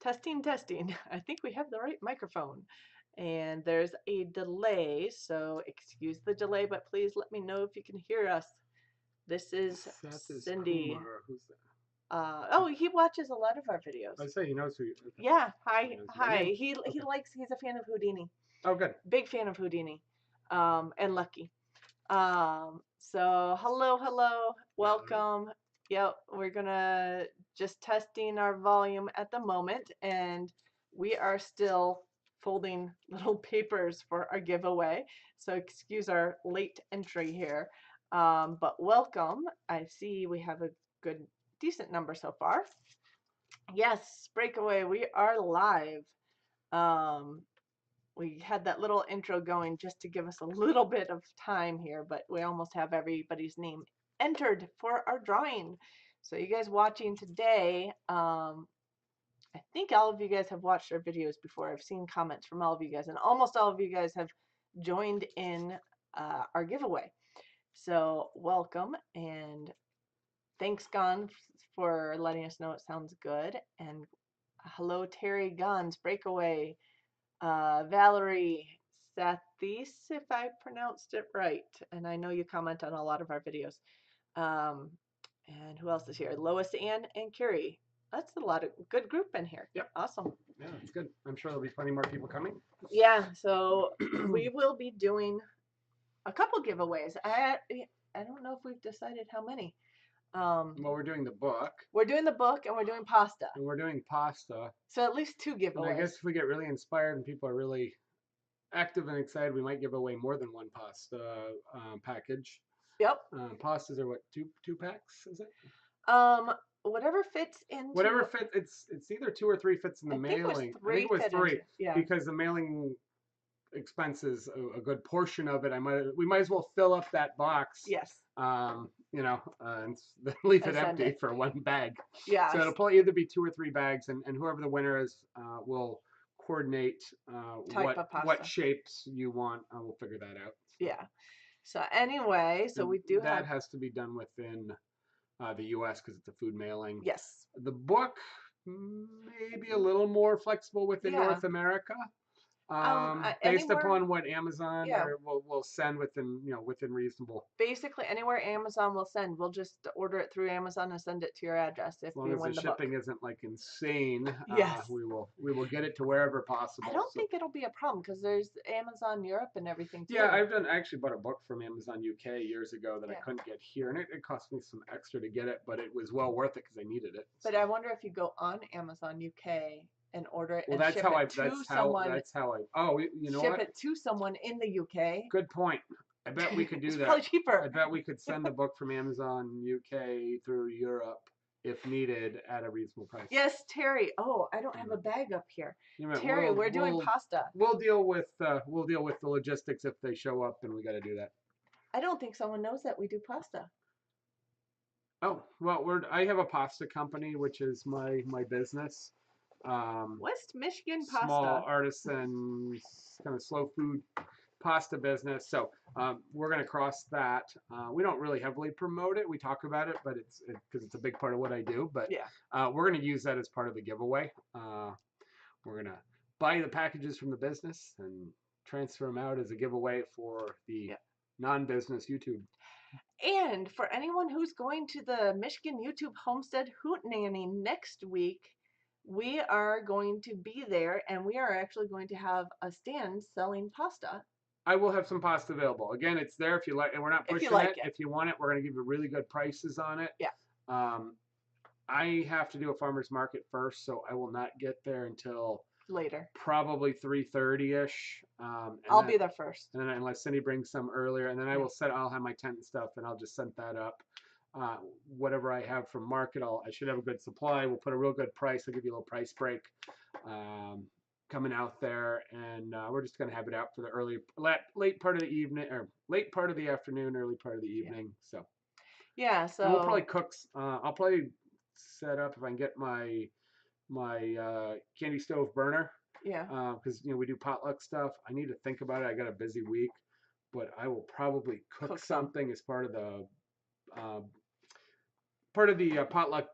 Testing, testing. I think we have the right microphone. And there's a delay, so excuse the delay, but please let me know if you can hear us. This is Seth is Cindy. Kumar. Who's that? Oh, he watches a lot of our videos. I say he knows who you. Okay. Yeah, hi, He knows my hi. name. He Okay. likes. He's a fan of Houdini. Oh, good. Big fan of Houdini, and Lucky. So hello, welcome. Yep, we're gonna just testing our volume at the moment, and we are still folding little papers for our giveaway. So excuse our late entry here. But welcome. I see we have a good, decent number so far. Yes, breakaway, we are live. Um, we had that little intro going just to give us a little bit of time here, but we almost have everybody's name entered for our drawing. So you guys watching today, I think all of you guys have watched our videos before. I've seen comments from all of you guys, and almost all of you guys have joined in our giveaway. So welcome, and thanks, Gon, for letting us know it sounds good. And hello, Terry Guns, Breakaway, Valerie Sathis, if I pronounced it right. And I know you comment on a lot of our videos. Um, and who else is here? Lois Ann and Carrie. That's a lot of good group in here. Yep. Awesome. Yeah, it's good. I'm sure there'll be plenty more people coming. Yeah, so we will be doing a couple giveaways. I don't know if we've decided how many. Well, we're doing the book. We're doing the book and we're doing pasta. And we're doing pasta. So at least 2 giveaways. And I guess if we get really inspired and people are really active and excited, we might give away more than one pasta package. Yep. Pastas are what, two packs? Is it? Whatever fits into. Whatever fits. It's either 2 or 3 fits in the mailing. I think it was 3. Yeah. Because the mailing expenses a good portion of it. We might as well fill up that box. Yes. And then leave it empty for one bag. Yeah. So it'll probably either be 2 or 3 bags, and whoever the winner is will coordinate what shapes you want. We'll figure that out. Yeah. So anyway, we do that has to be done within the U.S. because it's a food mailing. Yes. The book may be a little more flexible within North America. Based upon what Amazon will send within reasonable. Basically, anywhere Amazon will send, we'll just order it through Amazon and send it to your address. If as long as the shipping isn't like insane, yes, we will get it to wherever possible. I don't think it'll be a problem because there's Amazon Europe and everything too. Yeah, I actually bought a book from Amazon UK years ago that I couldn't get here, and it cost me some extra to get it, but it was well worth it because I needed it. But I wonder if you go on Amazon UK and order it. Well, and ship it to someone. Oh, you know ship what? Ship it to someone in the UK. Good point. I bet we could do it's that. Probably cheaper. I bet we could send the book from Amazon UK through Europe if needed at a reasonable price. Yes, Terry. Oh, I don't have a bag up here. Terry, we're doing pasta. We'll deal with the logistics if they show up and we got to do that. I don't think someone knows that we do pasta. Oh, well, I have a pasta company, which is my business. West Michigan pasta. Small artisan, kind of slow food pasta business. So we're going to cross that. We don't really heavily promote it. We talk about it, but it's because it's a big part of what I do. But we're going to use that as part of the giveaway. We're going to buy the packages from the business and transfer them out as a giveaway for the non-business YouTube. And for anyone who's going to the Michigan YouTube Homestead Hootenanny next week, we are going to be there, and we are actually going to have a stand selling pasta. I will have some pasta available. Again, it's there if you like, and we're not pushing it. If you want it, we're going to give you really good prices on it. Yeah. I have to do a farmer's market first, so I will not get there until later. Probably 3:30ish. I'll be there first. And then unless Cindy brings some earlier, and then I'll have my tent and stuff, and I'll just set that up. Whatever I have from market, I should have a good supply. We'll put a real good price. I'll give you a little price break coming out there, and we're just going to have it out for the late part of the evening, or late part of the afternoon, early part of the evening. So so and we'll probably cook. I'll probably set up if I can get my candy stove burner. Yeah. Because we do potluck stuff. I need to think about it. I got a busy week, but I will probably cook something as part of the potluck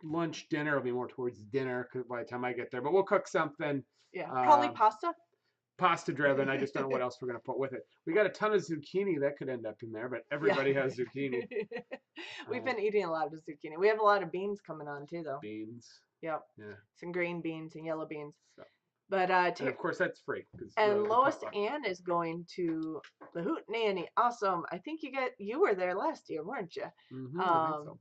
lunch, dinner will be more towards dinner 'cause by the time I get there. But we'll cook something. Yeah, probably Um, pasta. Pasta driven. I just don't know what else we're gonna put with it. We got a ton of zucchini that could end up in there, but Yeah. everybody has zucchini. We've been eating a lot of zucchini. We have a lot of beans coming on too, though. Beans. Yep. Yeah. Some green beans and yellow beans. So, But and of course that's free. and Lois Ann is going to the Hoot Nanny. Awesome. I think you were there last year, weren't you? I think so.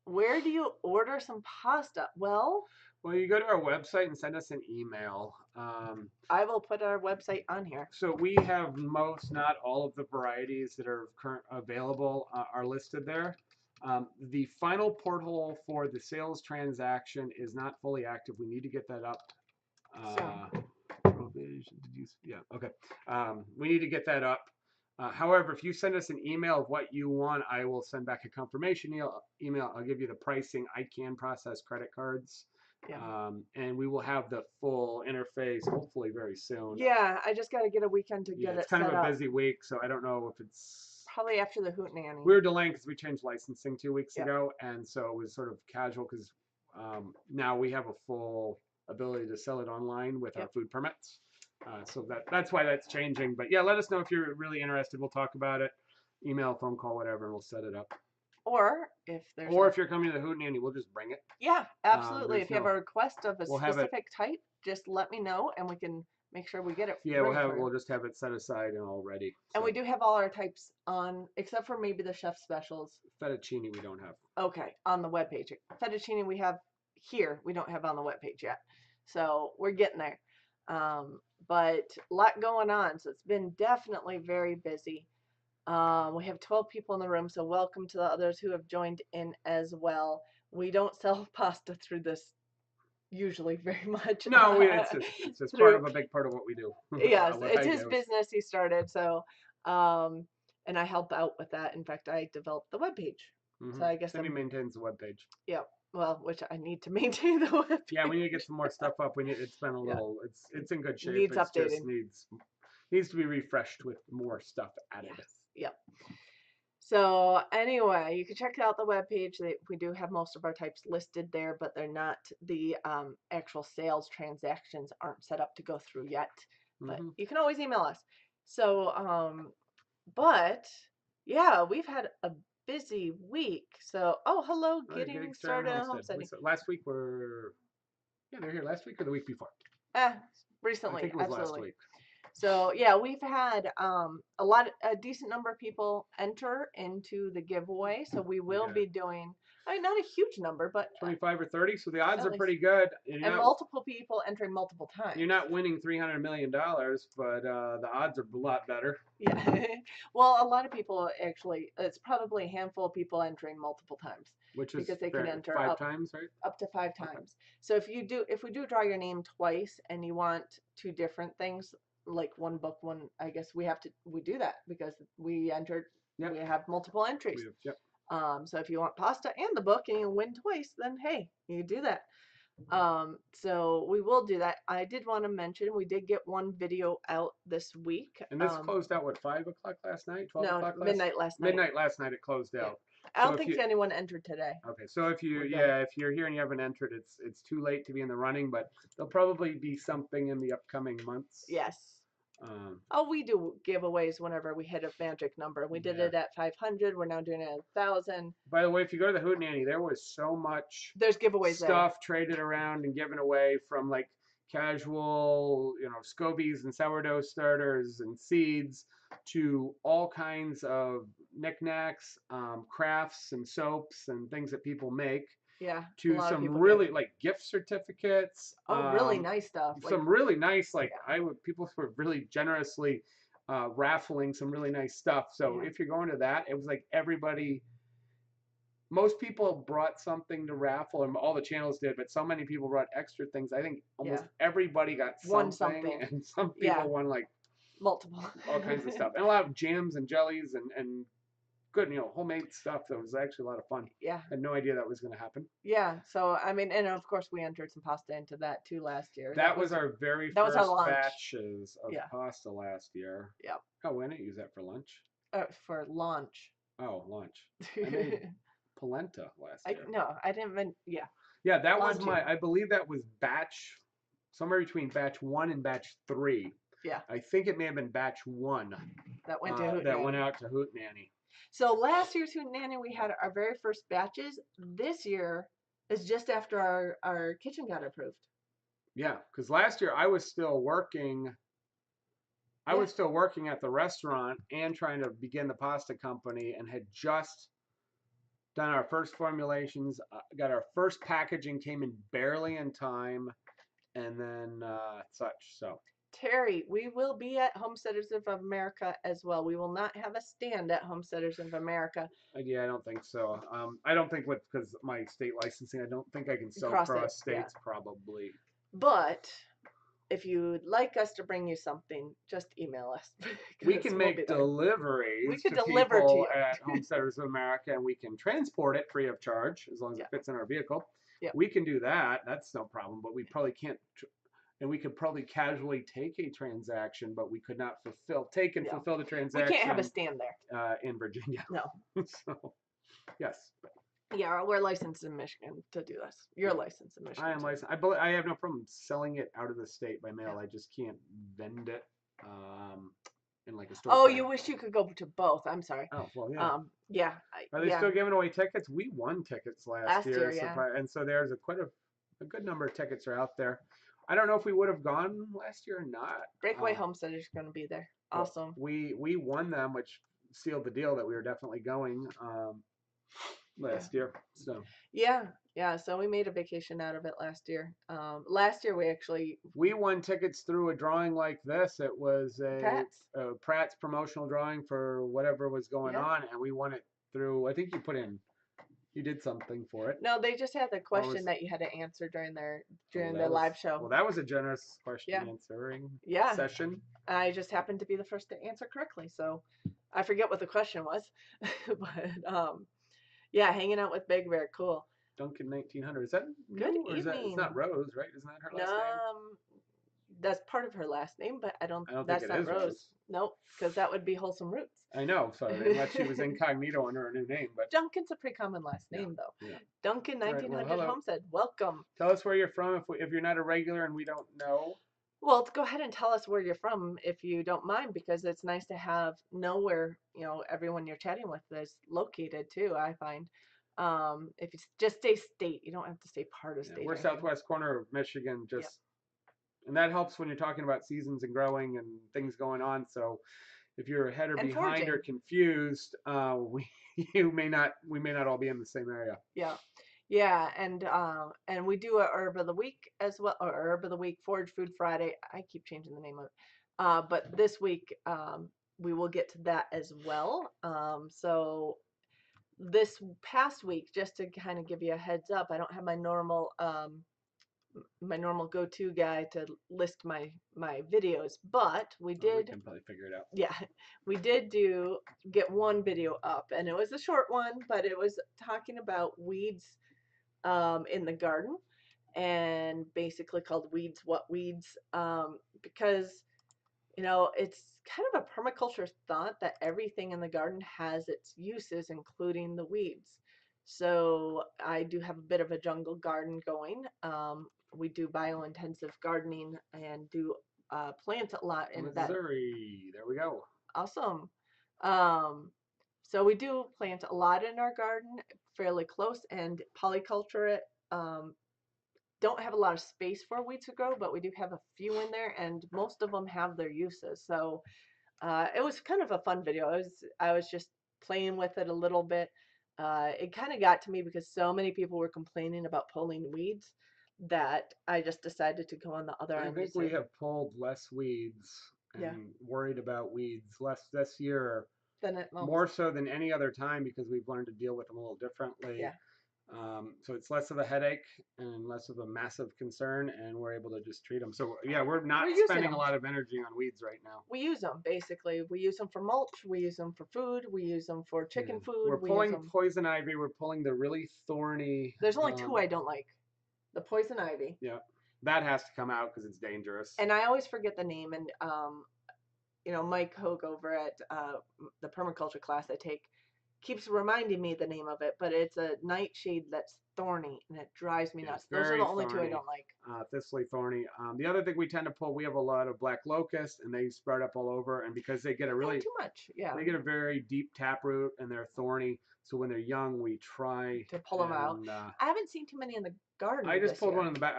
Where do you order some pasta? Well, you go to our website and send us an email. I will put our website on here. So we have most, not all of the varieties that are available are listed there. The final portal for the sales transaction is not fully active. We need to get that up. Yeah, okay. We need to get that up. However, if you send us an email of what you want, I will send back a confirmation email. I'll give you the pricing. I can process credit cards. Yeah. And we will have the full interface hopefully very soon. Yeah, I just got to get a weekend to get it set up. It's kind of a busy week, so I don't know if it's... Probably after the Hoot Nanny. We were delaying because we changed licensing 2 weeks ago, and so it was sort of casual because now we have a full ability to sell it online with our food permits. So that's why that's changing. But yeah, let us know if you're really interested. We'll talk about it. Email, phone call, whatever, and we'll set it up. Or if you're coming to the Hoot Nanny, we'll just bring it. Yeah, absolutely. If you have a request of a specific type, just let me know and we can make sure we get it. Yeah, we'll just have it set aside and all ready. And we do have all our types on, except for maybe the chef specials. Fettuccine we don't have. Okay, on the webpage. Fettuccine we have here. We don't have on the webpage yet. So we're getting there. But a lot going on. So it's been definitely very busy. We have 12 people in the room, so welcome to the others who have joined in as well. We don't sell pasta through this usually very much. No, it's just part of a big part of what we do. Yes, it's his business he started, so and I help out with that. In fact, I developed the webpage. So I guess he maintains the webpage. Yeah, well, which I need to maintain the webpage. Yeah, we need to get some more stuff up. It's been a little. It's in good shape. Needs updating. Just needs to be refreshed with more stuff added. Yes. Yep. So anyway, you can check out the webpage. We do have most of our types listed there, but they're not, the actual sales transactions aren't set up to go through yet. But you can always email us. So, but yeah, we've had a busy week. So, hello, getting started on homesteading. Last week they're here last week or the week before? Recently, I think it was last week. So yeah, we've had a decent number of people enter into the giveaway. So we will be doing, not a huge number, but 25 or 30. So the odds are pretty good. And multiple people entering multiple times. You're not winning $300 million, but the odds are a lot better. Yeah. Well, a lot of people actually, it's probably a handful of people entering multiple times. Which is because they can enter five times, right? Up to 5 times. So if we do draw your name twice and you want 2 different things, like one book, I guess we do that because we entered, we have multiple entries. So if you want pasta and the book and you win twice, then hey, you do that. So we will do that. I did want to mention we did get one video out this week. And this closed out 5 o'clock last night? 12 o'clock last night? Midnight last night. Midnight last night it closed out. I don't think anyone entered today. Okay, so if you're here and you haven't entered, it's too late to be in the running, but there'll probably be something in the upcoming months. Yes. We do giveaways whenever we hit a magic number. We did it at 500. We're now doing it at 1,000. By the way, if you go to the Hoot Nanny, there was so much there's giveaways stuff traded around and given away, from like casual, scobies and sourdough starters and seeds to all kinds of knickknacks, crafts and soaps and things that people make. Yeah. To some really like gift certificates. Really nice stuff. Some really nice, people were really generously raffling some really nice stuff. So if you're going to that, it was like most people brought something to raffle, and all the channels did, but so many people brought extra things. I think almost everybody got something, and some people won like multiple, all kinds of stuff, and a lot of jams and jellies and good, homemade stuff. That was actually a lot of fun. Yeah. I had no idea that was going to happen. Yeah. So, and of course we entered some pasta into that too last year. That was our very first batches of pasta last year. Yep. Oh, we didn't use that for lunch. For lunch. Oh, lunch. I made polenta last year. No, I didn't even. Yeah. Yeah, that was Launching. I believe that was somewhere between batch 1 and batch 3. Yeah. I think it may have been batch 1 That went to Hootenanny. that went out to Hootenanny. So last year's Hootenanny, we had our very first batches. This year is just after our kitchen got approved. Yeah, because last year I was still working. I was still working at the restaurant and trying to begin the pasta company, and had just done our first formulations. Got our first packaging, came in barely in time, and then such. So Terry, we will be at Homesteaders of America as well. We will not have a stand at Homesteaders of America. Yeah, I don't think so. I don't think because my state licensing, I don't think I can sell cross states probably. But if you'd like us to bring you something, just email us. We can make deliveries. We could to deliver people to you at Homesteaders of America, and we can transport it free of charge as long as it fits in our vehicle. Yeah. We can do that. That's no problem. But we probably can't. And we could probably casually take a transaction, but we could not fulfill the transaction. We can't have a stand there in Virginia. No. So, yes. Yeah, we're licensed in Michigan to do this. You're licensed in Michigan. I am licensed. I have no problem selling it out of the state by mail. I just can't vend it in like a store. Oh, you wish you could go to both. I'm sorry. Oh, well, yeah. Yeah. Are they still giving away tickets? We won tickets last year. Yeah. And so there's quite a good number of tickets are out there. I don't know if we would have gone last year or not. Breakaway Homesteaders going to be there. Awesome. We won them, which sealed the deal that we were definitely going last year. So yeah. So we made a vacation out of it last year. Last year we won tickets through a drawing like this. It was a Pratt's promotional drawing for whatever was going on, and we won it through. I think you did something for it. No, they just had the question that you had to answer during their live show. Well, that was a generous question answering session. I just happened to be the first to answer correctly, so I forget what the question was, but hanging out with Big Bear, cool. Duncan 1900. Is that good new, or evening? It's not Rose, right? Isn't that her last name? That's part of her last name, but I don't that's not Rose. Nope, because that would be Wholesome Roots. I know, sorry, unless she was incognito under her new name. But Duncan's a pretty common last name, though. Yeah. Duncan 1900 well, Homestead, welcome. Tell us where you're from if you're not a regular and we don't know. Well, go ahead and tell us where you're from if you don't mind, because it's nice to know where everyone you're chatting with is located too. I find if you just stay state, you don't have to stay part of state. We're southwest corner of Michigan, and that helps when you're talking about seasons and growing and things going on. So if you're ahead or behind foraging, or confused, we may not all be in the same area. Yeah, and we do a Herb of the Week as well, or Herb of the Week, Foraged Food Friday. I keep changing the name of it, but this week we will get to that as well. So this past week, just to kind of give you a heads up, I don't have my normal go-to guy to list my videos, but we did. We can probably figure it out. Yeah, we did get one video up, and it was a short one, but it was talking about weeds in the garden, and basically called Weeds What Weeds, because it's kind of a permaculture thought that everything in the garden has its uses, including the weeds. So I do have a bit of a jungle garden going. We do biointensive gardening and do plant a lot in Missouri. There we go. Awesome. So we do plant a lot in our garden, fairly close, and polyculture it. Don't have a lot of space for weeds to grow, but we do have a few in there, and most of them have their uses. So it was kind of a fun video. I was just playing with it a little bit. It kind of got to me because so many people were complaining about pulling weeds that I just decided to go on the other end. I think we have pulled less weeds and worried about weeds less this year, more so than any other time, because we've learned to deal with them a little differently. Yeah. So it's less of a headache and less of a massive concern, and we're able to just treat them. So we're not spending a lot of energy on weeds right now. We use them, basically. We use them for mulch. We use them for food. We use them for chicken food. We're pulling poison ivy. We're pulling the really thorny. There's only two I don't like. The poison ivy. Yeah, that has to come out because it's dangerous. And I always forget the name. And Mike Hogue over at the permaculture class I take, keeps reminding me the name of it, but it's a nightshade that's thorny and it drives me Yeah, nuts. it's Those are very the only two I thorny. don't like. Thistly thorny. The other thing we tend to pull, we have a lot of black locust, and they sprout up all over. And because they get a Not really, too much, yeah. they get a very deep taproot, and they're thorny. So when they're young, we try To pull them out. I haven't seen too many in the garden. I just this pulled year. one in the back.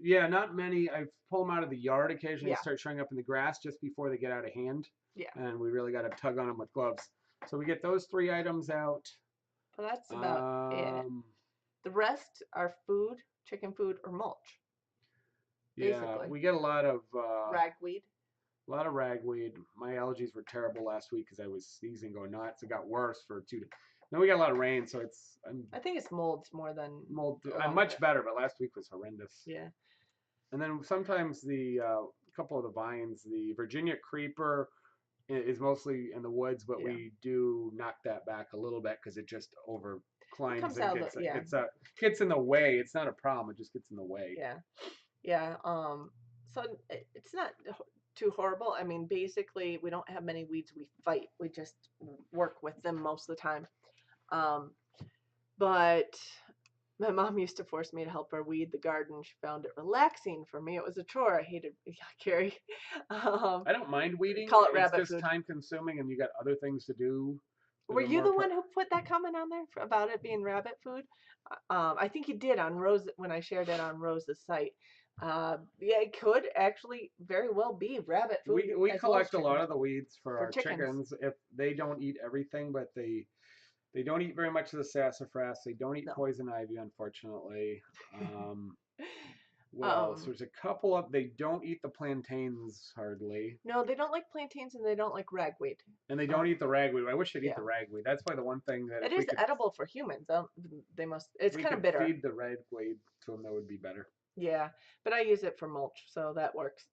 Yeah, not many. I pull them out of the yard occasionally. Yeah. Start showing up in the grass just before they get out of hand. Yeah. And we really got to tug on them with gloves. So we get those 3 items out. Well, that's about it. The rest are food, chicken food, or mulch. Yeah, basically. we get a lot of Ragweed. A lot of ragweed. My allergies were terrible last week because I was sneezing, going nuts. It got worse for 2 days. Then we got a lot of rain, so I think it's molds more than mold. I'm much better, but last week was horrendous. Yeah. And then sometimes the couple of the vines, the Virginia creeper is mostly in the woods, but we do knock that back a little bit because it just over climbs and gets in the way. It's not a problem. It just gets in the way. Yeah. Yeah. So it's not too horrible. I mean, basically, we don't have many weeds we fight. We just work with them most of the time. But my mom used to force me to help her weed the garden. She found it relaxing. For me, it was a chore. I hated Carrie. I don't mind weeding. Call it it's rabbit just food. time consuming, and you got other things to do. Were you the one who put that comment on there about it being rabbit food? I think you did on Rose when I shared it on Rose's site. Yeah, it could actually very well be rabbit food. We collect a lot of the weeds for our chickens. If they don't eat everything, but they don't eat very much of the sassafras. They don't eat poison ivy, unfortunately. What else? There's a couple of, they don't eat the plantains hardly. No, they don't like plantains and they don't like ragweed. And they don't eat the ragweed. I wish they'd eat the ragweed. That's probably the one thing that it is edible for humans. They must. It's kind of bitter. If we could feed the ragweed to them, that would be better. Yeah, but I use it for mulch, so that works.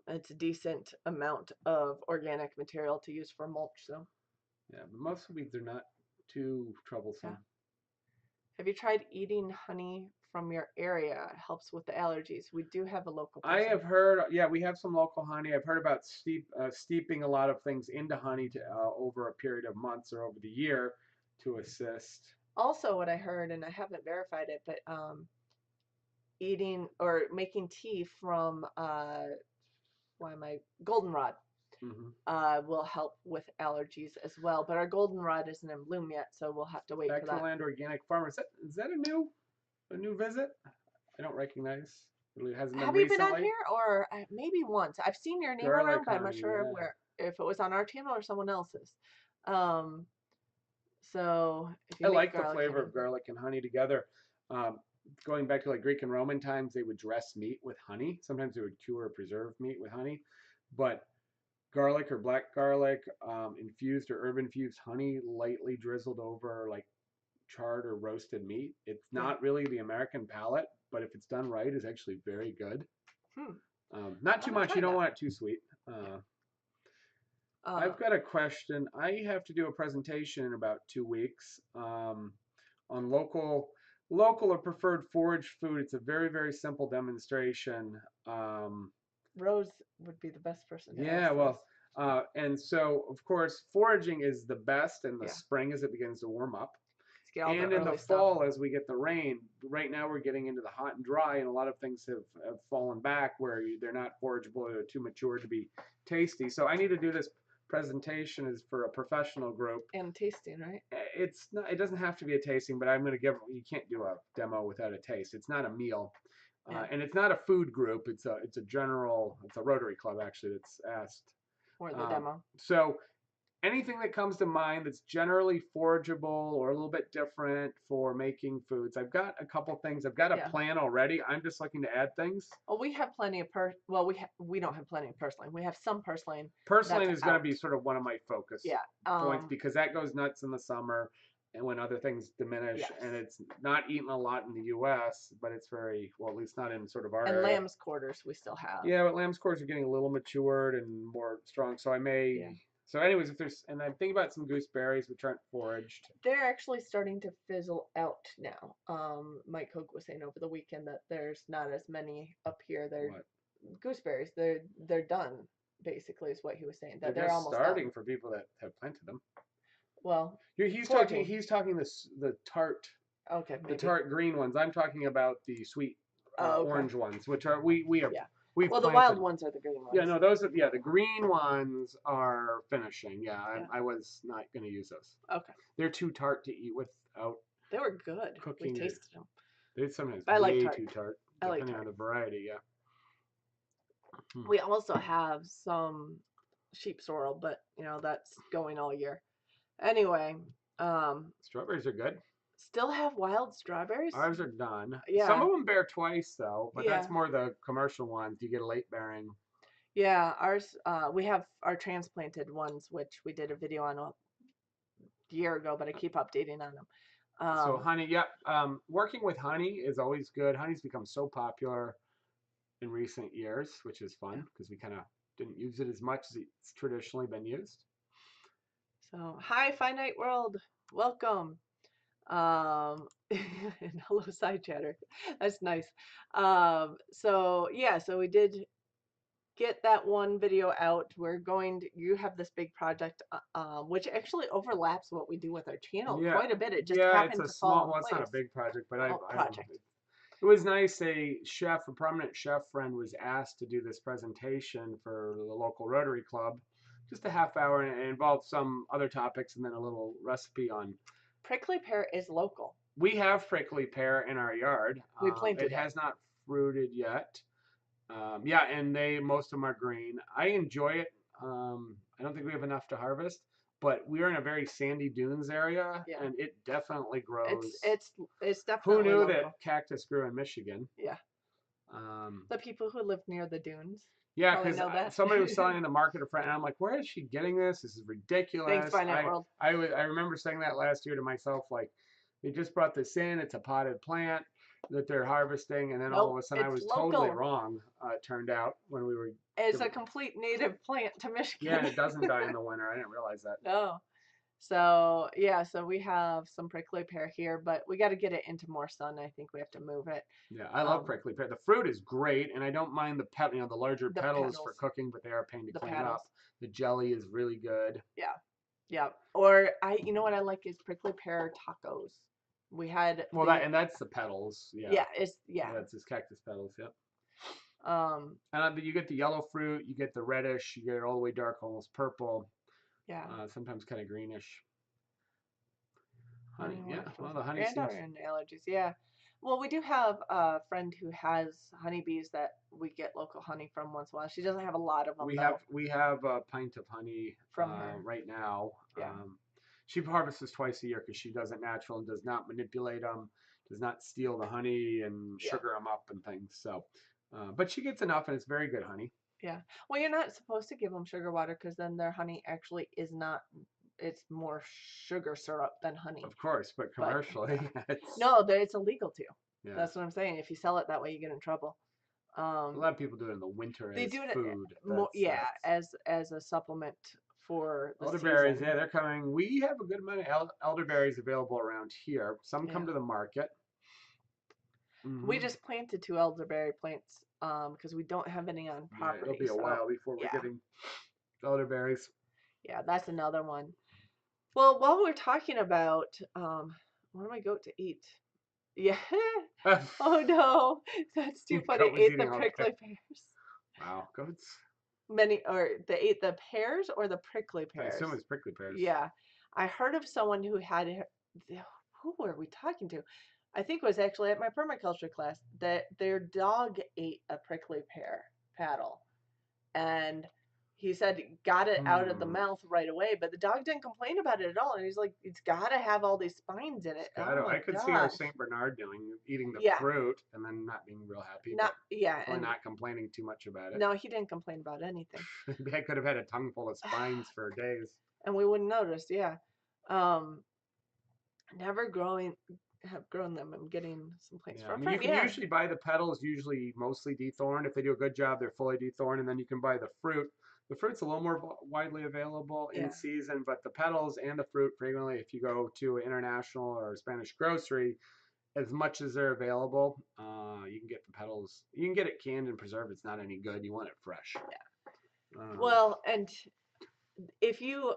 It's a decent amount of organic material to use for mulch. So. Yeah, but most weeds are not too troublesome. Yeah. Have you tried eating honey from your area? It helps with the allergies. We do have a local person. I have heard, we have some local honey. I've heard about steeping a lot of things into honey over a period of months or over the year to assist. Also, what I heard, and I haven't verified it, but eating or making tea from goldenrod. Mm-hmm. Will help with allergies as well. But our goldenrod isn't in bloom yet, so we'll have to wait for that. Back to Land Organic Farmer. Is that a new visit? I don't recognize. It hasn't been Have recently. You been on here, or maybe once? I've seen your name around, but I'm not sure if it was on our channel or someone else's. So if you I like the flavor of garlic and honey together. Going back to like Greek and Roman times, they would dress meat with honey. Sometimes they would cure or preserve meat with honey, but garlic or black garlic, infused or herb infused honey, lightly drizzled over like charred or roasted meat. It's not really the American palate, but if it's done right, it's actually very good. Not too much. You don't want it too sweet. I've got a question. I have to do a presentation in about 2 weeks on local or preferred foraged food. It's a very, very simple demonstration. Rose would be the best person to ask this. And so, of course, foraging is the best in the spring as it begins to warm up. And in the fall as we get the rain. Right now we're getting into the hot and dry, and a lot of things have fallen back where they're not forageable or they're too mature to be tasty. So I need to do this presentation is for a professional group. And tasting, right? It's not. It doesn't have to be a tasting, but I'm going to give. You can't do a demo without a taste. It's not a meal. And it's not a food group. It's a Rotary Club actually that's asked for the demo. So anything that comes to mind that's generally forageable or a little bit different for making foods. I've got a couple things. I've got a plan already. I'm just looking to add things. Well, we have plenty of we don't have plenty of purslane. We have some purslane. Purslane is going to be sort of one of my focus points because that goes nuts in the summer. And when other things diminish, and it's not eaten a lot in the U.S., but it's very, well, at least not in sort of our area. And lamb's quarters we still have. Yeah, but lamb's quarters are getting a little matured and more strong. So I may, so anyways, and I'm thinking about some gooseberries, which aren't foraged. They're actually starting to fizzle out now. Mike Hogue was saying over the weekend that there's not as many up here. Gooseberries, they're done, basically, is what he was saying. That they're almost starting done. For people that have planted them. Well, He's 14. talking. He's talking the tart. Okay, The maybe. tart green ones. I'm talking about the sweet Okay. orange ones, which are we've Well, the planted. wild ones are the green ones. Yeah, no, those are the green ones are finishing. Yeah, Yeah. I was not going to use those. Okay. They're too tart to eat without They were good. cooking. We tasted them. They're sometimes I like way tart. too tart, I like depending on tart. the variety. Yeah. We also have some sheep sorrel, but that's going all year. Anyway, Strawberries are good. still have wild strawberries. Ours are done. Yeah. Some of them bear twice though, but that's Yeah. more the commercial ones. You get a late bearing. Yeah, ours. We have our transplanted ones, which we did a video on a year ago, but I keep updating on them. So honey, yep. Working with honey is always good. Honey's become so popular in recent years, which is fun because we kind of didn't use it as much as it's traditionally been used. So, hi, Finite World. Welcome. And hello, side chatter. That's nice. So yeah, so we did get that one video out. You have this big project, which actually overlaps what we do with our channel quite a bit. It just happened it's a to fall small. in Well, it's place. not a big project, but Project. it was nice. A prominent chef friend was asked to do this presentation for the local Rotary Club, just a half hour, and it involved some other topics and then a little recipe on. Prickly pear is local. We have prickly pear in our yard. We planted it. It has not fruited yet. And most of them are green. I enjoy it. I don't think we have enough to harvest, but we are in a very sandy dunes area, and it definitely grows. It's definitely. Who knew local. that cactus grew in Michigan? Yeah. The people who live near the dunes. Yeah, because somebody was selling in the market a friend, and I'm like, where is she getting this? This is ridiculous. Thanks, Finite World. I remember saying that last year to myself, like, they just brought this in. It's a potted plant that they're harvesting, and then all of a sudden I was totally wrong. It turned out when we were. It's a complete native plant to Michigan. Yeah, and it doesn't die in the winter. I didn't realize that. No. So yeah, so we have some prickly pear here, but we got to get it into more sun. I think we have to move it. Yeah, I love prickly pear. The fruit is great, and I don't mind the larger petals for cooking, but they are a pain to clean up. The jelly is really good. Yeah, yeah. Or you know what I like is prickly pear tacos. We had that's the petals. Yeah. Yeah, that's his cactus petals. Yep. And you get the yellow fruit, you get the reddish, you get it all the way dark, almost purple. Yeah. Sometimes kind of greenish. Honey, yeah. Well, the honey seems. And allergies, yeah. Well, we do have a friend who has honeybees that we get local honey from once in a while. She doesn't have a lot of them. We have a pint of honey from her right now. Yeah. She harvests twice a year because she does it natural and does not manipulate them, does not steal the honey and sugar them up and things. So, but she gets enough, and it's very good honey. Yeah. Well, you're not supposed to give them sugar water because then their honey actually is not. It's more sugar syrup than honey. Of course, but commercially, no, it's illegal to. Yeah. That's what I'm saying. If you sell it that way, you get in trouble. A lot of people do it in the winter. They do it as a supplement for the elderberries. season. Yeah, they're coming. We have a good amount of elderberries available around here. Some come to the market. We just planted 2 elderberry plants because we don't have any on property. It'll be a while before we're getting elderberries. Yeah, that's another one. Well, while we're talking about what am I going to eat? Yeah. Oh no, that's too funny. Ate the prickly pears. Wow, goats. They ate the pears or the prickly pears? I assume it's prickly pears. Yeah, I heard of someone who had. Who were we talking to? I think it was actually at my permaculture class that their dog ate a prickly pear paddle, and he said got it out of the mouth right away, but the dog didn't complain about it at all. And he's like, it's got to have all these spines in it. I could see our Saint Bernard eating the fruit and then not being real happy. And not complaining too much about it. No, he didn't complain about anything. I could have had a tongue full of spines for days. And we wouldn't notice. Yeah. Never have grown them and getting some plants for a friend. You can usually buy the petals, usually mostly dethorned. If they do a good job, they're fully dethorned, and then you can buy the fruit. The fruit's a little more widely available in season, but the petals and the fruit frequently, if you go to an international or a Spanish grocery, as much as they're available, you can get the petals. You can get it canned and preserved. It's not any good. You want it fresh. Yeah. Well, and if you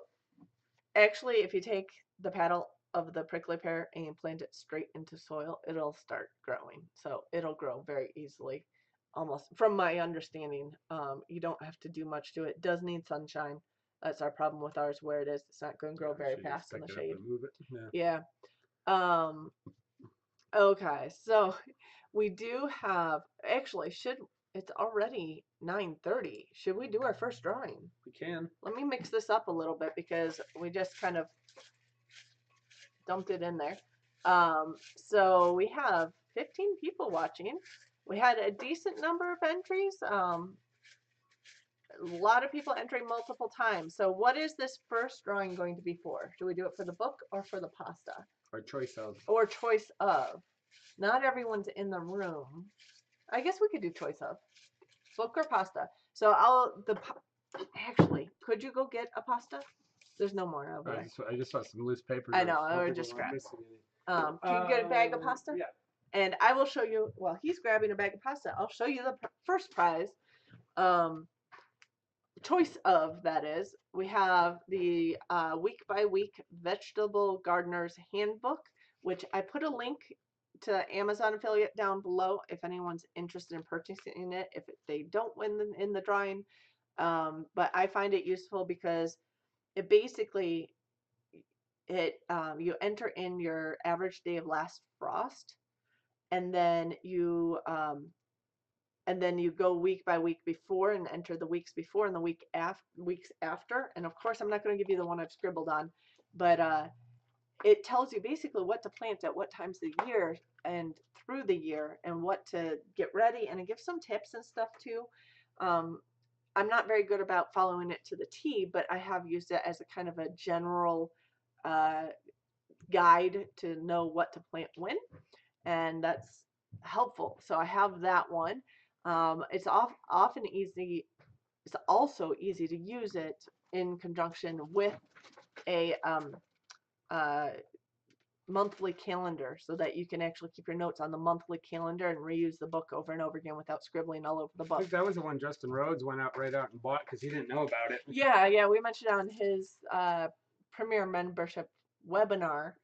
Actually, if you take the paddle of the prickly pear and you plant it straight into soil, it'll start growing. So it'll grow very easily, almost from my understanding. You don't have to do much to it. It does need sunshine. That's our problem with ours where it is. It's not going to grow very fast in the shade. Move it. Yeah. Okay, so we do have actually it's already 9:30. Should we do our first drawing? We can. Let me mix this up a little bit because we just kind of dumped it in there. So we have 15 people watching. We had a decent number of entries. A lot of people entering multiple times. So what is this first drawing going to be for? Do we do it for the book or for the pasta? Or choice of. Or choice of. Not everyone's in the room. I guess we could do choice of. Book or pasta. So actually, could you go get a pasta? There's no more over there. I just saw some loose papers. I know, we're just scrapping. Can you get a bag of pasta? Yeah. And I will show you, while he's grabbing a bag of pasta, I'll show you the first prize. Choice of, that is. We have the week by week vegetable gardener's handbook, which I put a link to Amazon affiliate down below if anyone's interested in purchasing it, if they don't win in the drawing. But I find it useful because it basically, you enter in your average day of last frost, and then you go week by week before and enter the weeks before and the weeks after. And of course, I'm not going to give you the one I've scribbled on, but it tells you basically what to plant at what times of the year and through the year and what to get ready. And it gives some tips and stuff too. I'm not very good about following it to the T, but I have used it as a kind of a general guide to know what to plant when. And that's helpful. So I have that one. It's often easy. It's also easy to use it in conjunction with a monthly calendar, so that you can actually keep your notes on the monthly calendar and reuse the book over and over again without scribbling all over the book. I think that was the one Justin Rhodes went out and bought because he didn't know about it. Yeah, we mentioned on his Premier membership webinar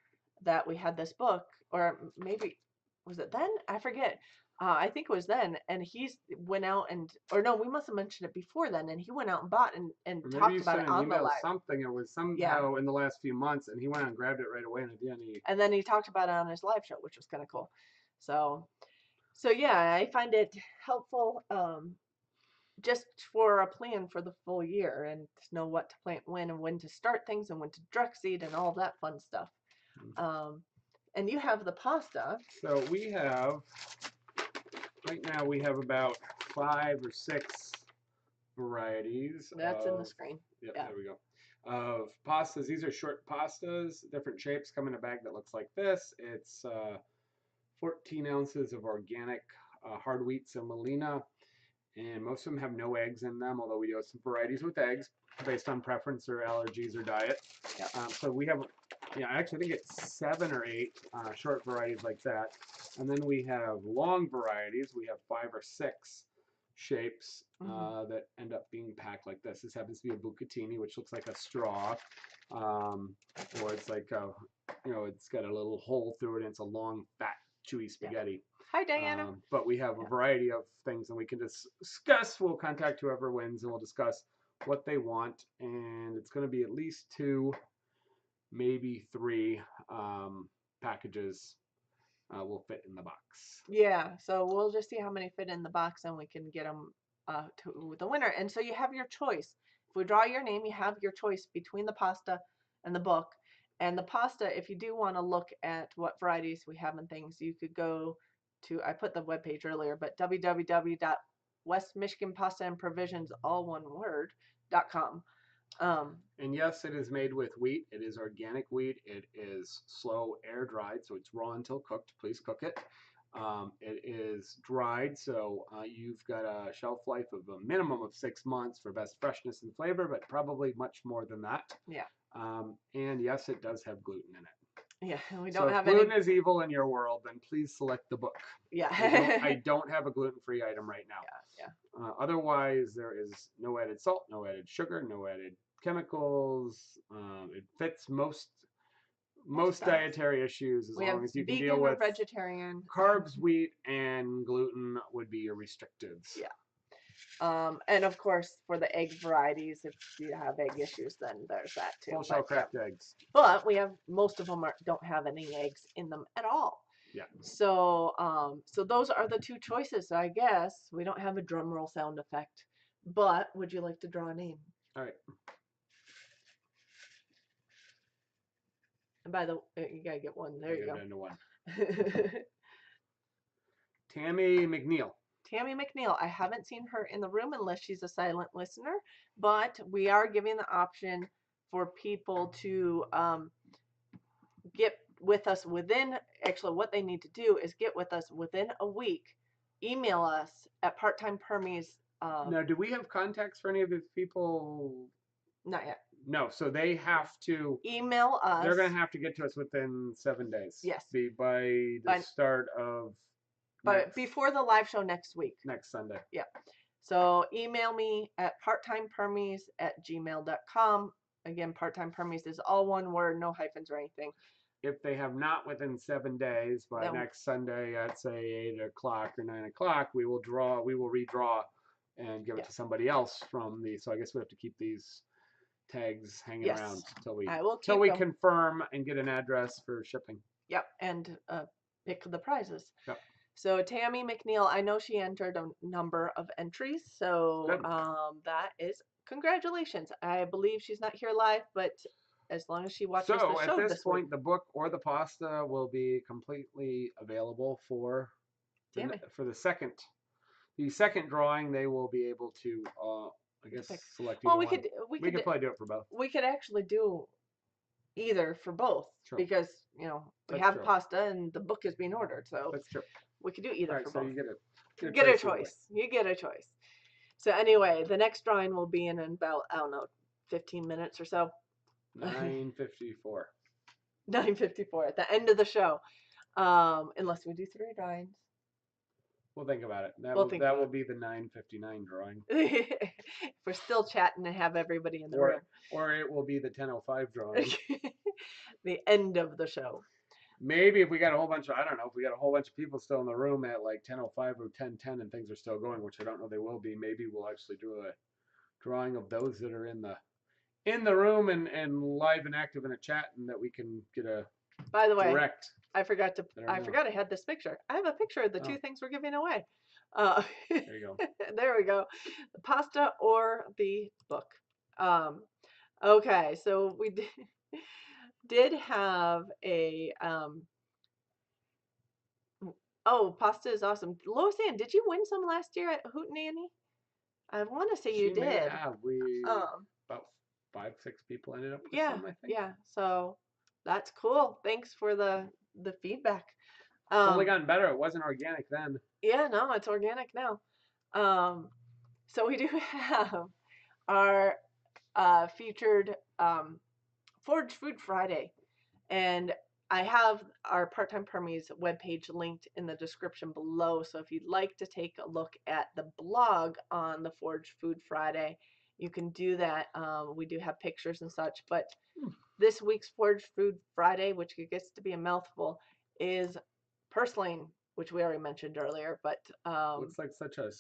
that we had this book, or maybe was it then? I forget. I think it was then, and he went out or no, we must have mentioned it before then, and he went out and bought and talked about it on the live. Something, it was somehow in the last few months, and he went out and grabbed it right away, and then he talked about it on his live show, which was kind of cool. So yeah, I find it helpful just for a plan for the full year and to know what to plant when and when to start things and when to direct seed and all that fun stuff. And you have the pasta. So we have, right now we have about 5 or 6 varieties. That's in the screen. Yep, yeah. There we go. Of pastas. These are short pastas, different shapes, come in a bag that looks like this. It's 14 ounces of organic hard wheat semolina, and most of them have no eggs in them, although we do have some varieties with eggs based on preference or allergies or diet. Yep. So we have, I actually think it's 7 or 8 short varieties like that. And then we have long varieties. We have 5 or 6 shapes that end up being packed like this. This happens to be a bucatini, which looks like a straw, or it's like it's got a little hole through it, and it's a long, fat, chewy spaghetti. Yeah. Hi, Diana. But we have a variety of things, and we can discuss. We'll contact whoever wins, and we'll discuss what they want. And it's going to be at least 2, maybe 3 packages will fit in the box. Yeah, so we'll just see how many fit in the box, and we can get them to the winner. And so you have your choice. If we draw your name, you have your choice between the pasta and the book. And the pasta, if you do want to look at what varieties we have and things, you could go to, I put the webpage earlier, but www.westmichiganpastaandprovisions.com. And yes, it is made with wheat. It is organic wheat. It is slow air dried, so it's raw until cooked. Please cook it. It is dried, so you've got a shelf life of a minimum of 6 months for best freshness and flavor, but probably much more than that. Yeah. And yes, it does have gluten in it. Yeah, we don't have any. If gluten is evil in your world, then please select the book. Yeah. I don't have a gluten-free item right now. Yeah. Otherwise, there is no added salt, no added sugar, no added chemicals. It fits most Most dietary issues as We long have as you can vegan deal or with vegetarian. carbs, wheat, and gluten would be your restrictives. Yeah. And of course, for the egg varieties, if you have egg issues, then there's that too. Full shell cracked eggs. But we have most of them don't have any eggs in them at all. Yeah. So so those are the two choices. So I guess we don't have a drum roll sound effect. But would you like to draw a name? All right. And by the way, you gotta get one. There you go. Down to one. Tammy McNeil. Tammy McNeil. I haven't seen her in the room unless she's a silent listener, but we are giving the option for people to get with us within, actually what they need to do is get with us within a week. Email us at parttimepermies. Now, do we have contacts for any of these people? Not yet. No, so they have to email us. They're going to have to get to us within 7 days. Yes. By the start of. But before the live show next week. Next Sunday. Yeah. So email me at parttimepermies@gmail.com. Again, parttimepermies is all one word, no hyphens or anything. If they have not within 7 days, by next Sunday at say 8 o'clock or 9 o'clock, we will redraw and give it to somebody else from the. So I guess we have to keep these tags hanging around until we confirm and get an address for shipping. Yep, and pick the prizes. Yep. So Tammy McNeil, I know she entered a number of entries, so that is congratulations. I believe she's not here live, but as long as she watches the show. So at this point, the book or the pasta will be completely available for the second. The second drawing, they will be able to, I guess, select. Well, we could probably do it for both. We could actually do either for both because we have pasta and the book is being ordered, so that's true. We could do either for both. You get a choice. You get a choice. So anyway, the next drawing will be in about 15 minutes or so. 9:54. 9:54 at the end of the show, unless we do 3 drawings. We'll think about it. That will be the 9:59 drawing. We're still chatting and have everybody in the room. Or it will be the 10:05 drawing. The end of the show. Maybe if we got a whole bunch of, I don't know, if we got a whole bunch of people still in the room at like 10:05 or 10:10 and things are still going, which I don't know they will be, maybe we'll actually do a drawing of those that are in the room and live and active in a chat, and that we can get a By the way, direct. I forgot I had this picture. I have a picture of the 2 things we're giving away. There you go. There we go. The pasta or the book. Okay, so we did have a pasta is awesome. Lois Ann, did you win some last year at Hootenanny? I want to say you did. We about 5-6 people ended up with some, I think. Yeah, so that's cool. Thanks for the feedback. It's only gotten better. It wasn't organic then. Yeah, no, it's organic now. So we do have our featured Foraged Food Friday, and I have our Part-Time Permies webpage linked in the description below, so if you'd like to take a look at the blog on the Foraged Food Friday, you can do that. We do have pictures and such, but this week's Foraged Food Friday, which gets to be a mouthful, is Purslane, which we already mentioned earlier, but looks like such a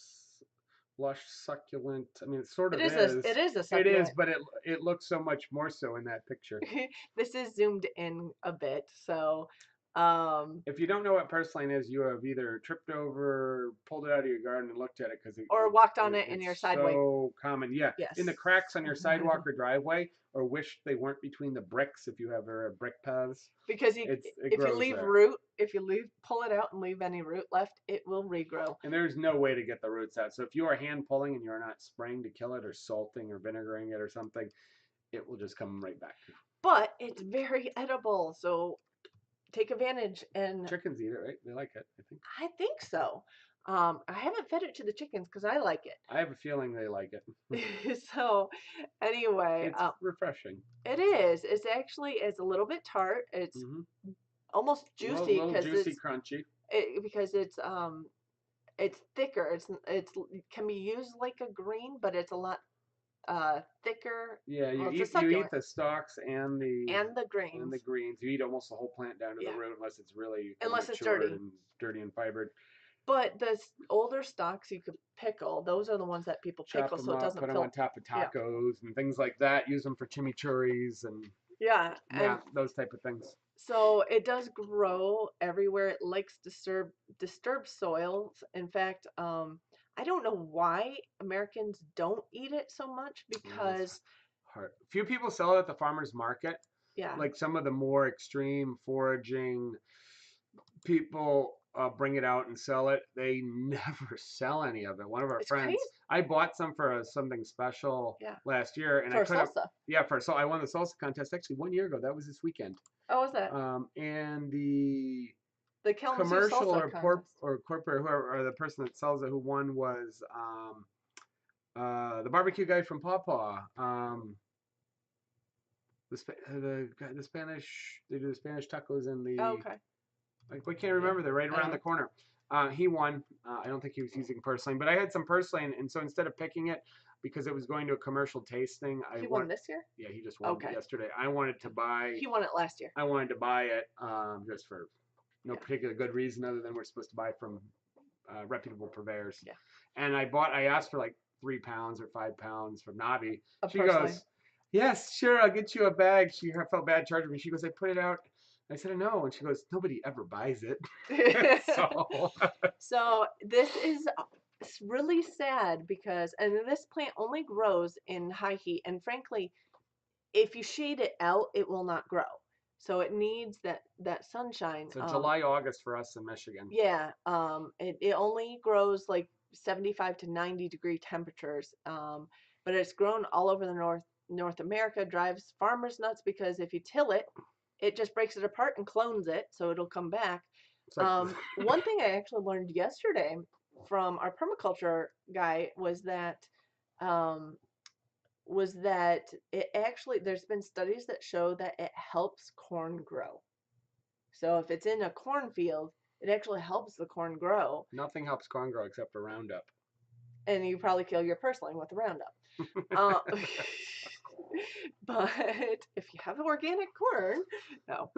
lush, succulent. I mean, it sort of is. It is a succulent. It is, but it looks so much more so in that picture. This is zoomed in a bit, so. If you don't know what purslane is, you have either tripped over, pulled it out of your garden, and looked at it or walked on it in your sideway. So common, yeah. Yes. In the cracks on your sidewalk or driveway, or wish they weren't between the bricks if you have brick paths. Because if you pull it out and leave any root left, it will regrow. And there's no way to get the roots out. So if you are hand pulling and you're not spraying to kill it or salting or vinegaring it or something, it will just come right back. But it's very edible, so take advantage. And chickens eat it, right? They like it, I think. I think so. I haven't fed it to the chickens because I like it. I have a feeling they like it. So anyway, it's refreshing. It is. It's a little bit tart. It's almost juicy because it's crunchy. Because it's thicker. It can be used like a green, but it's a lot thicker. Yeah, Well, it's a you succulent. eat the stalks and And the the greens. greens. You eat almost the whole plant down to the Yeah. root unless it's really kind of Unless it's matured dirty. and dirty and fibered. But the older stalks you could pickle. Those are the ones that people Chop pickle them so it up, put doesn't them on fill. top of Yeah. tacos and things like that. Use them for chimichurris and Yeah. yeah, And those type of things. so it does grow everywhere. It likes disturbed soils. In fact, I don't know why Americans don't eat it so much because Hard. Few people sell it at the farmers market. yeah, Like some of the more extreme foraging people bring it out and sell it. They never sell any of it. One of our it's crazy. friends, I bought some for something special Yeah, last year, and I for put up. salsa. Yeah, so I won the salsa contest actually 1 year ago. That was this weekend. Oh, was that And the the Kalamazoo commercial salsa contest? or corporate whoever or the person that sells it who won was the barbecue guy from Pawpaw. The Spanish they do the Spanish tacos and Oh, the okay. like we can't remember. They're right around the corner. He won. I don't think he was using Purslane, but I had some Purslane, and so instead of picking it because it was going to a commercial tasting, He won this year. Yeah, he just won Okay. yesterday. I wanted to buy. He won it last year. I wanted to buy it just for no particular good reason other than we're supposed to buy from reputable purveyors. Yeah. And I asked for like 3 pounds or 5 pounds from Navi. She Purslane. goes, yes, sure, I'll get you a bag. She felt bad charging me. She goes, I put it out. I said, no. And she goes, nobody ever buys it. So this is it's really sad because, and this plant only grows in high heat. And frankly, if you shade it out, it will not grow. So it needs that sunshine. So July, August for us in Michigan. Yeah. It only grows like 75 to 90-degree temperatures. But it's grown all over the North America, drives farmers nuts because if you till it, it just breaks it apart and clones it, so it'll come back. One thing I actually learned yesterday from our permaculture guy was that it actually there's been studies that show that it helps corn grow. So if it's in a cornfield, it actually helps the corn grow. Nothing helps corn grow except for Roundup. And you probably kill your purslane with Roundup. But if you have organic corn, no.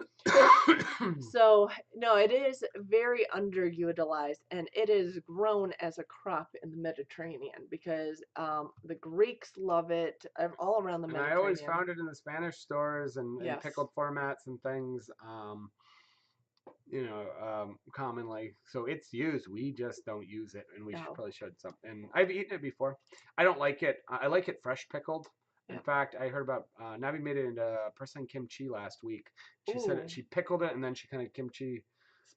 So no, it is very underutilized, and it is grown as a crop in the Mediterranean because the Greeks love it all around the Mediterranean. I always found it in the Spanish stores and Yes. pickled formats and things. Commonly. So it's used. We just don't use it, and we probably should. And I've eaten it before. I don't like it. I like it fresh pickled. In fact, I heard about Navi made it into purslane kimchi last week. She said she pickled it and then she kind of kimchi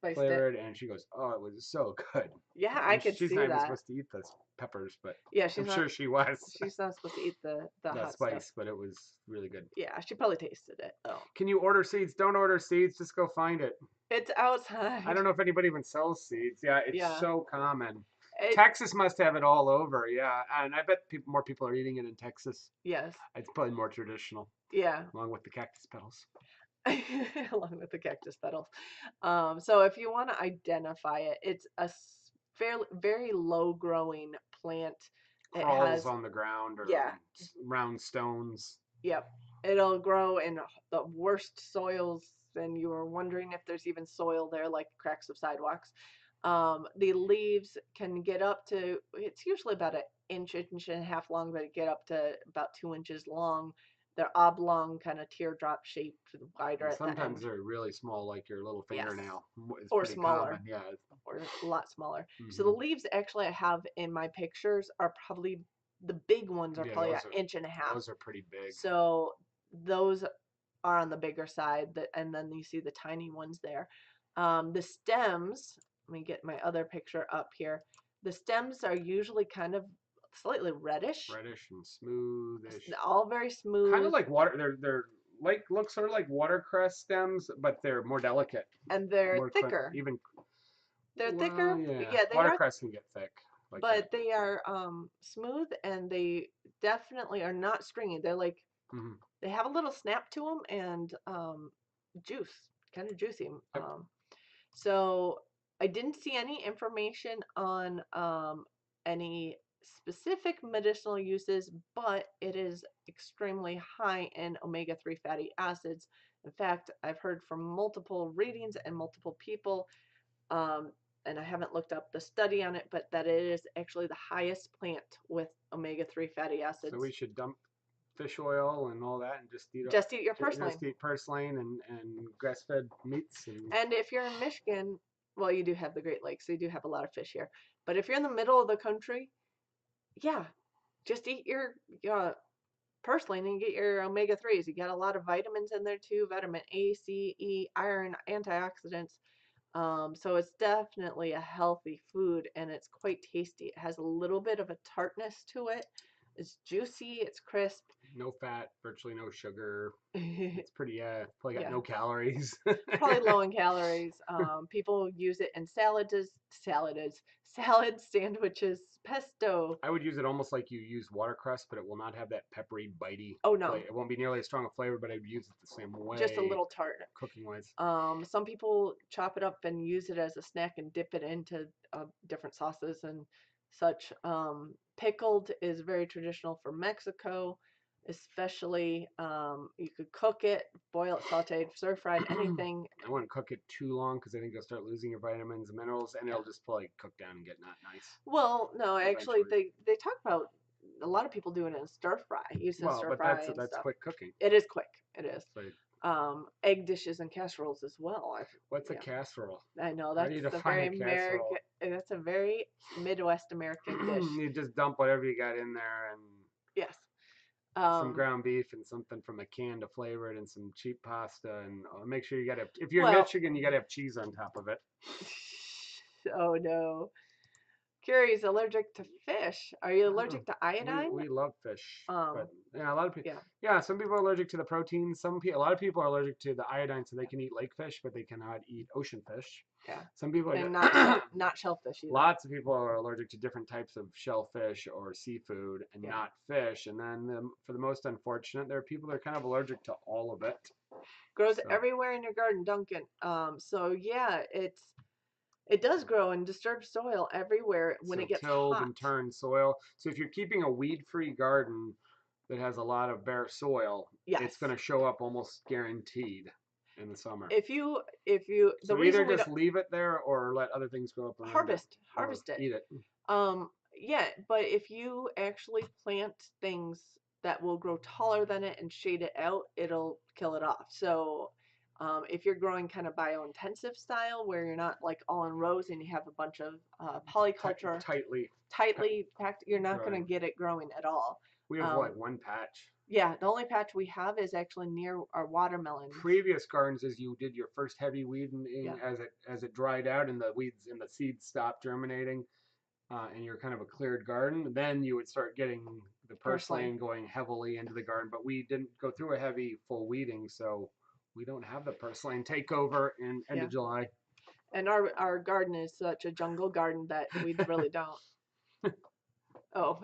flavored, and she goes, "Oh, it was so good." Yeah, I could see that. She's not even supposed to eat the peppers, but yeah, I'm sure she was. She's not supposed to eat the hot spice, stuff. but it was really good. Yeah, she probably tasted it. Oh. Can you order seeds? Don't order seeds. Just go find it. It's outside. I don't know if anybody even sells seeds. Yeah, it's so common. It, Texas must have it all over, yeah. And I bet more people are eating it in Texas. Yes. It's probably more traditional. Yeah. Along with the cactus petals. Along with the cactus petals. So if you want to identify it, it's a very low growing plant. Crawls on the ground or round stones. Yep. It'll grow in the worst soils, and you were wondering if there's even soil there, like cracks of sidewalks. The leaves can get up to, it's usually about an inch and a half long, but it get up to about 2 inches long. They're oblong, kind of teardrop shaped, wider at the end. Sometimes they're really small, like your little fingernail. It's or smaller. Common. Yeah. Or a lot smaller. Mm-hmm. So the leaves actually I have in my pictures are probably, the big ones are probably an inch and a half. Those are pretty big. So those are on the bigger side, and then you see the tiny ones there. The stems, let me get my other picture up here. The stems are usually kind of slightly reddish and smoothish. All very smooth. Kind of like water. They're like look sort of like watercress stems, but they're more delicate. And they're thicker. They're thicker. Yeah, watercress can get thick. But they are smooth, and they definitely are not stringy. They're like they have a little snap to them, and juice, kind of juicy. Yep. So I didn't see any information on any specific medicinal uses, but it is extremely high in omega-3 fatty acids. In fact, I've heard from multiple readings and multiple people, um, and I haven't looked up the study on it, but that it is actually the highest plant with omega-3 fatty acids. So we should dump fish oil and all that and just eat your purslane. Just eat purslane and grass-fed meats. And if you're in Michigan, well, you do have the Great Lakes, so you do have a lot of fish here. But if you're in the middle of the country, yeah, just eat your purslane and get your omega-3s. You got a lot of vitamins in there too, vitamin A, C, E, iron, antioxidants. So it's definitely a healthy food, and it's quite tasty. It has a little bit of a tartness to it. It's juicy, it's crisp. No fat, virtually no sugar. It's pretty, probably got no calories. Probably low in calories. People use it in salads, sandwiches, pesto. I would use it almost like you use watercress, but it will not have that peppery, bitey. Oh no, flavor. It won't be nearly as strong a flavor, but I would use it the same way. Just a little tart. Cooking wise. Some people chop it up and use it as a snack and dip it into different sauces and such. Pickled is very traditional for Mexico, especially. You could cook it, boil it, sauteed, stir fried, anything. I wouldn't cook it too long because I think you'll start losing your vitamins and minerals, and it'll just probably cook down and get not nice. Well, no, actually, they talk about a lot of people doing it in stir fry. Stir fry. But that's quick cooking. It is quick. It is. Like, egg dishes and casseroles as well. What's a casserole? I know that's a very American. That's a very Midwest American dish. You just dump whatever you got in there, and yes, some ground beef and something from a can to flavor it, and some cheap pasta, and make sure you got to. If you're in Michigan, you got to have cheese on top of it. Oh no. Carrie's allergic to fish. Are you allergic to iodine? We love fish, but a lot of people. Yeah, some people are allergic to the protein. A lot of people are allergic to the iodine, so they can eat lake fish, but they cannot eat ocean fish. Yeah. Some people and not shellfish either. Lots of people are allergic to different types of shellfish or seafood, and not fish. And then for the most unfortunate, there are people that are kind of allergic to all of it. Grows everywhere in your garden, Duncan. So yeah, it does grow in disturbed soil everywhere when it gets tilled hot. And turned soil. So if you're keeping a weed-free garden that has a lot of bare soil, it's going to show up almost guaranteed in the summer. If you so either just leave it there or let other things grow up. And harvest it. Eat it. Yeah, but if you actually plant things that will grow taller than it and shade it out, it'll kill it off. So if you're growing kind of bio-intensive style where you're not like all in rows and you have a bunch of polyculture tightly packed, you're not going to get it growing at all. We have like one patch. Yeah, the only patch we have is actually near our watermelon. Previous gardens, as you did your first heavy weeding, as it dried out and the weeds and the seeds stopped germinating, and you're kind of a cleared garden, then you would start getting the purslane going heavily into the garden. But we didn't go through a heavy full weeding, so we don't have the purslane takeover in end of July. And our garden is such a jungle garden that we really don't. Oh,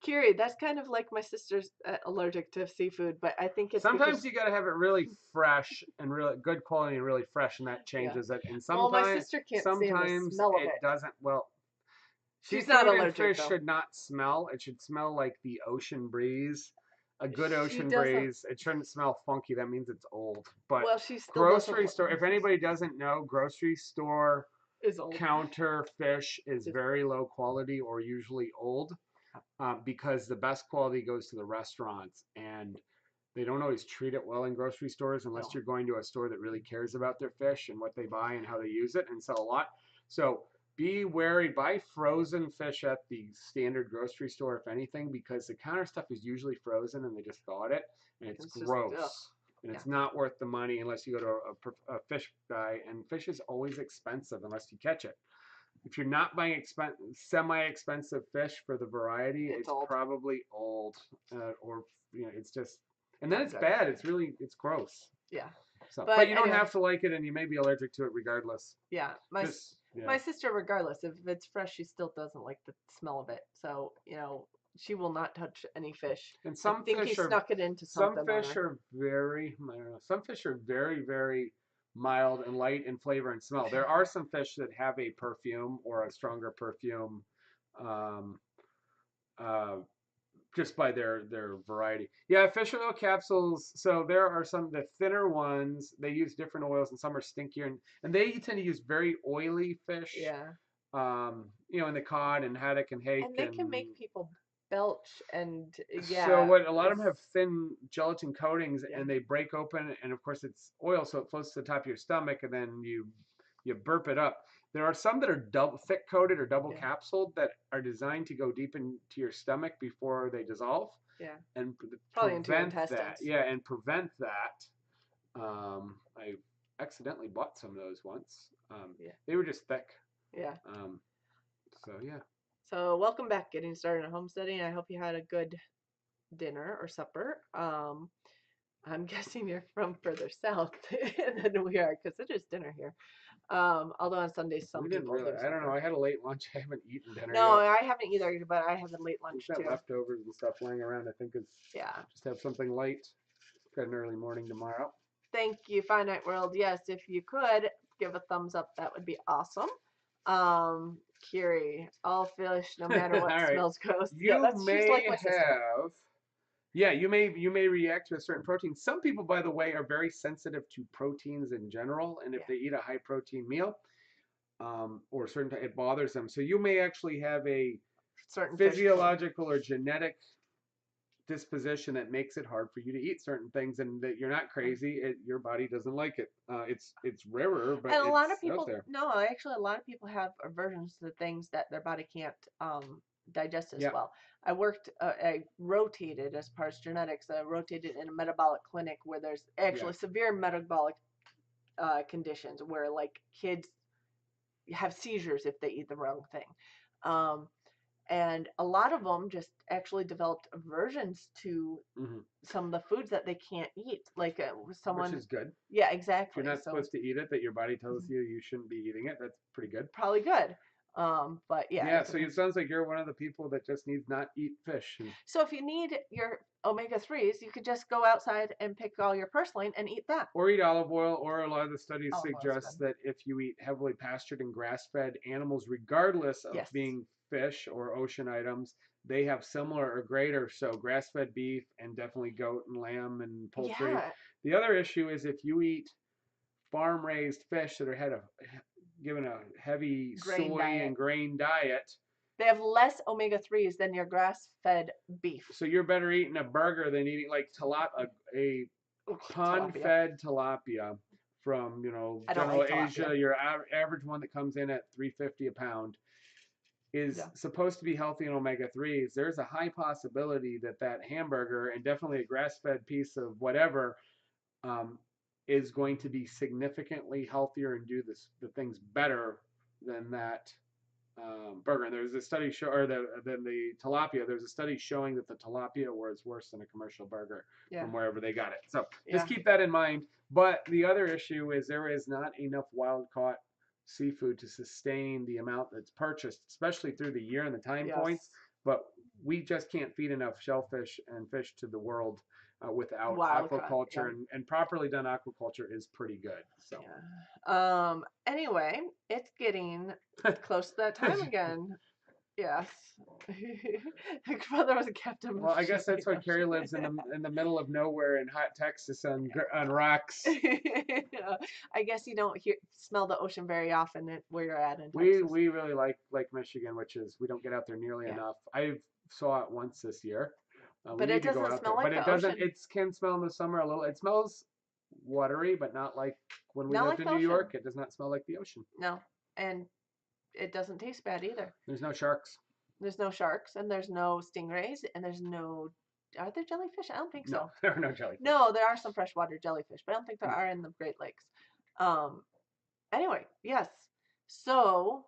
Kiri, that's kind of like my sister's allergic to seafood, but I think it's sometimes you got to have it really fresh and really good quality and really fresh, and that changes it. And sometimes, my sister can't stand the smell of it. Doesn't. Well, she's not allergic. Fish should not smell. It should smell like the ocean breeze. A good ocean breeze. It shouldn't smell funky. That means it's old. But grocery store. If anybody doesn't know, grocery store counter fish is very low quality or usually old, because the best quality goes to the restaurants, and they don't always treat it well in grocery stores unless you're going to a store that really cares about their fish and what they buy and how they use it and sell a lot. So be wary. Buy frozen fish at the standard grocery store, if anything, because the counter stuff is usually frozen and they just thawed it, and it's gross. And it's not worth the money unless you go to a fish guy, and fish is always expensive unless you catch it. If you're not buying semi-expensive fish for the variety, it's probably old, or it's just, and then it's bad. It's gross. Yeah. So, but you don't have to like it, and you may be allergic to it regardless. Yeah. My sister, regardless, if it's fresh, she still doesn't like the smell of it. So she will not touch any fish. And some fish snuck it into something. Some fish are very, very mild and light in flavor and smell. There are some fish that have a perfume or a stronger perfume. just by their variety. Yeah, fish oil capsules. So there are some the thinner ones. They use different oils, and some are stinkier, and they tend to use very oily fish. Yeah. In the cod and haddock and hake, And they can make people belch, and so yeah, what a lot of them have thin gelatin coatings, yeah, and they break open, and of course it's oil, so it floats to the top of your stomach, and then you burp it up. There are some that are double thick coated or double yeah, capsuled that are designed to go deep into your stomach before they dissolve yeah. and Probably into your prevent that. intestines. Yeah, and prevent that. I accidentally bought some of those once. Yeah. They were just thick. Yeah. So yeah. So welcome back, getting started in homesteading. I hope you had a good dinner or supper. I'm guessing you're from further south than we are, because it is dinner here. Although on Sundays some We didn't people really. do I don't know. supper. I had a late lunch. I haven't eaten dinner No, yet. I haven't either, but I have a late We've lunch got too. leftovers and stuff laying around. I think it's Yeah. just have something light. Got an early morning tomorrow. Thank you, Finite World. Yes, if you could give a thumbs up, that would be awesome. Curie, all fish, no matter what, All right. smells gross. Yeah, You she's like may my sister. have. Yeah, you may react to a certain protein. Some people, by the way, are very sensitive to proteins in general, and if Yeah. they eat a high protein meal, or certain, it bothers them. So you may actually have a Certain physiological or genetic disposition that makes it hard for you to eat certain things, and that you're not crazy. Your body doesn't like it. It's rarer, but And a lot of it's out people, there. no, actually, a lot of people have aversions to things that their body can't digest as Yeah. well. I rotated as part of genetics. I rotated in a metabolic clinic where there's actually severe metabolic conditions where like kids have seizures if they eat the wrong thing. And a lot of them just actually developed aversions to some of the foods that they can't eat. Like someone, Which is good. yeah, If exactly. you're not So supposed to eat it, that your body tells you shouldn't be eating it, that's pretty good. probably good. But yeah. Yeah, so it sounds like you're one of the people that just needs not eat fish. So if you need your omega-3s, you could just go outside and pick all your purslane and eat that. Or eat olive oil, or a lot of the studies Olive oil's suggest good. that if you eat heavily pastured and grass-fed animals, regardless of Yes. being fish or ocean items, they have similar or greater. So grass-fed beef and definitely goat and lamb and poultry. Yeah. The other issue is if you eat farm-raised fish that are given a heavy Grain soy diet. and grain diet, They have less omega-3s than your grass-fed beef. so you're better eating a burger than eating like a pond-fed tilapia from General like Asia. Your average one that comes in at $3.50 a pound is supposed to be healthy in omega-3s. There's a high possibility that hamburger, and definitely a grass-fed piece of whatever, is going to be significantly healthier and do the things better than that burger. And there's a study than the tilapia. There's a study showing that the tilapia was worse than a commercial burger from wherever they got it. So just keep that in mind. But the other issue is there is not enough wild caught seafood to sustain the amount that's purchased, especially through the year and the time points. But we just can't feed enough shellfish and fish to the world without aquaculture, and properly done aquaculture is pretty good. So anyway, it's getting close to that time again. Yes. His brother was a captain. Well, I guess that's why Carrie lives in the middle of nowhere in hot Texas on rocks. I guess you don't smell the ocean very often where you're at in Texas. Texas. We really like Lake Michigan, which is we don't get out there nearly enough. I saw it once this year. But it doesn't smell like the ocean. But it doesn't. It can smell in the summer a little. It smells watery, but not like when we lived in New York. It does not smell like the ocean. No, and it doesn't taste bad either. There's no sharks. There's no sharks, and there's no stingrays, and there's no. Are there jellyfish? I don't think so. No, there are no jellyfish. No, there are some freshwater jellyfish, but I don't think there are in the Great Lakes. Anyway, yes. So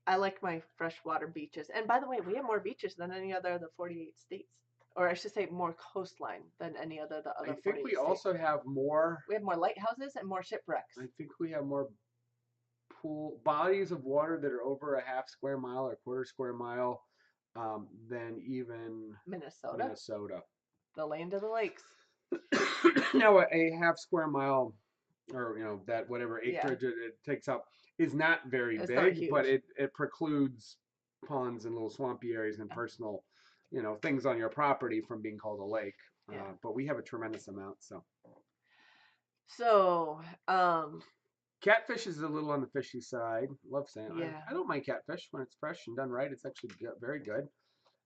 I like my freshwater beaches, and by the way, we have more beaches than any other of the 48 states, or I should say, more coastline than any other the other. I think we also have more. We have more lighthouses and more shipwrecks. I think we have more bodies of water that are over a half square mile or quarter square mile than even Minnesota, the land of the lakes. Now a half square mile, or that whatever acreage it takes up, is not very big, but it precludes ponds and little swampy areas and personal, things on your property from being called a lake. But we have a tremendous amount. So, catfish is a little on the fishy side. Love salmon. yeah. I don't mind catfish when it's fresh and done right. It's actually very good.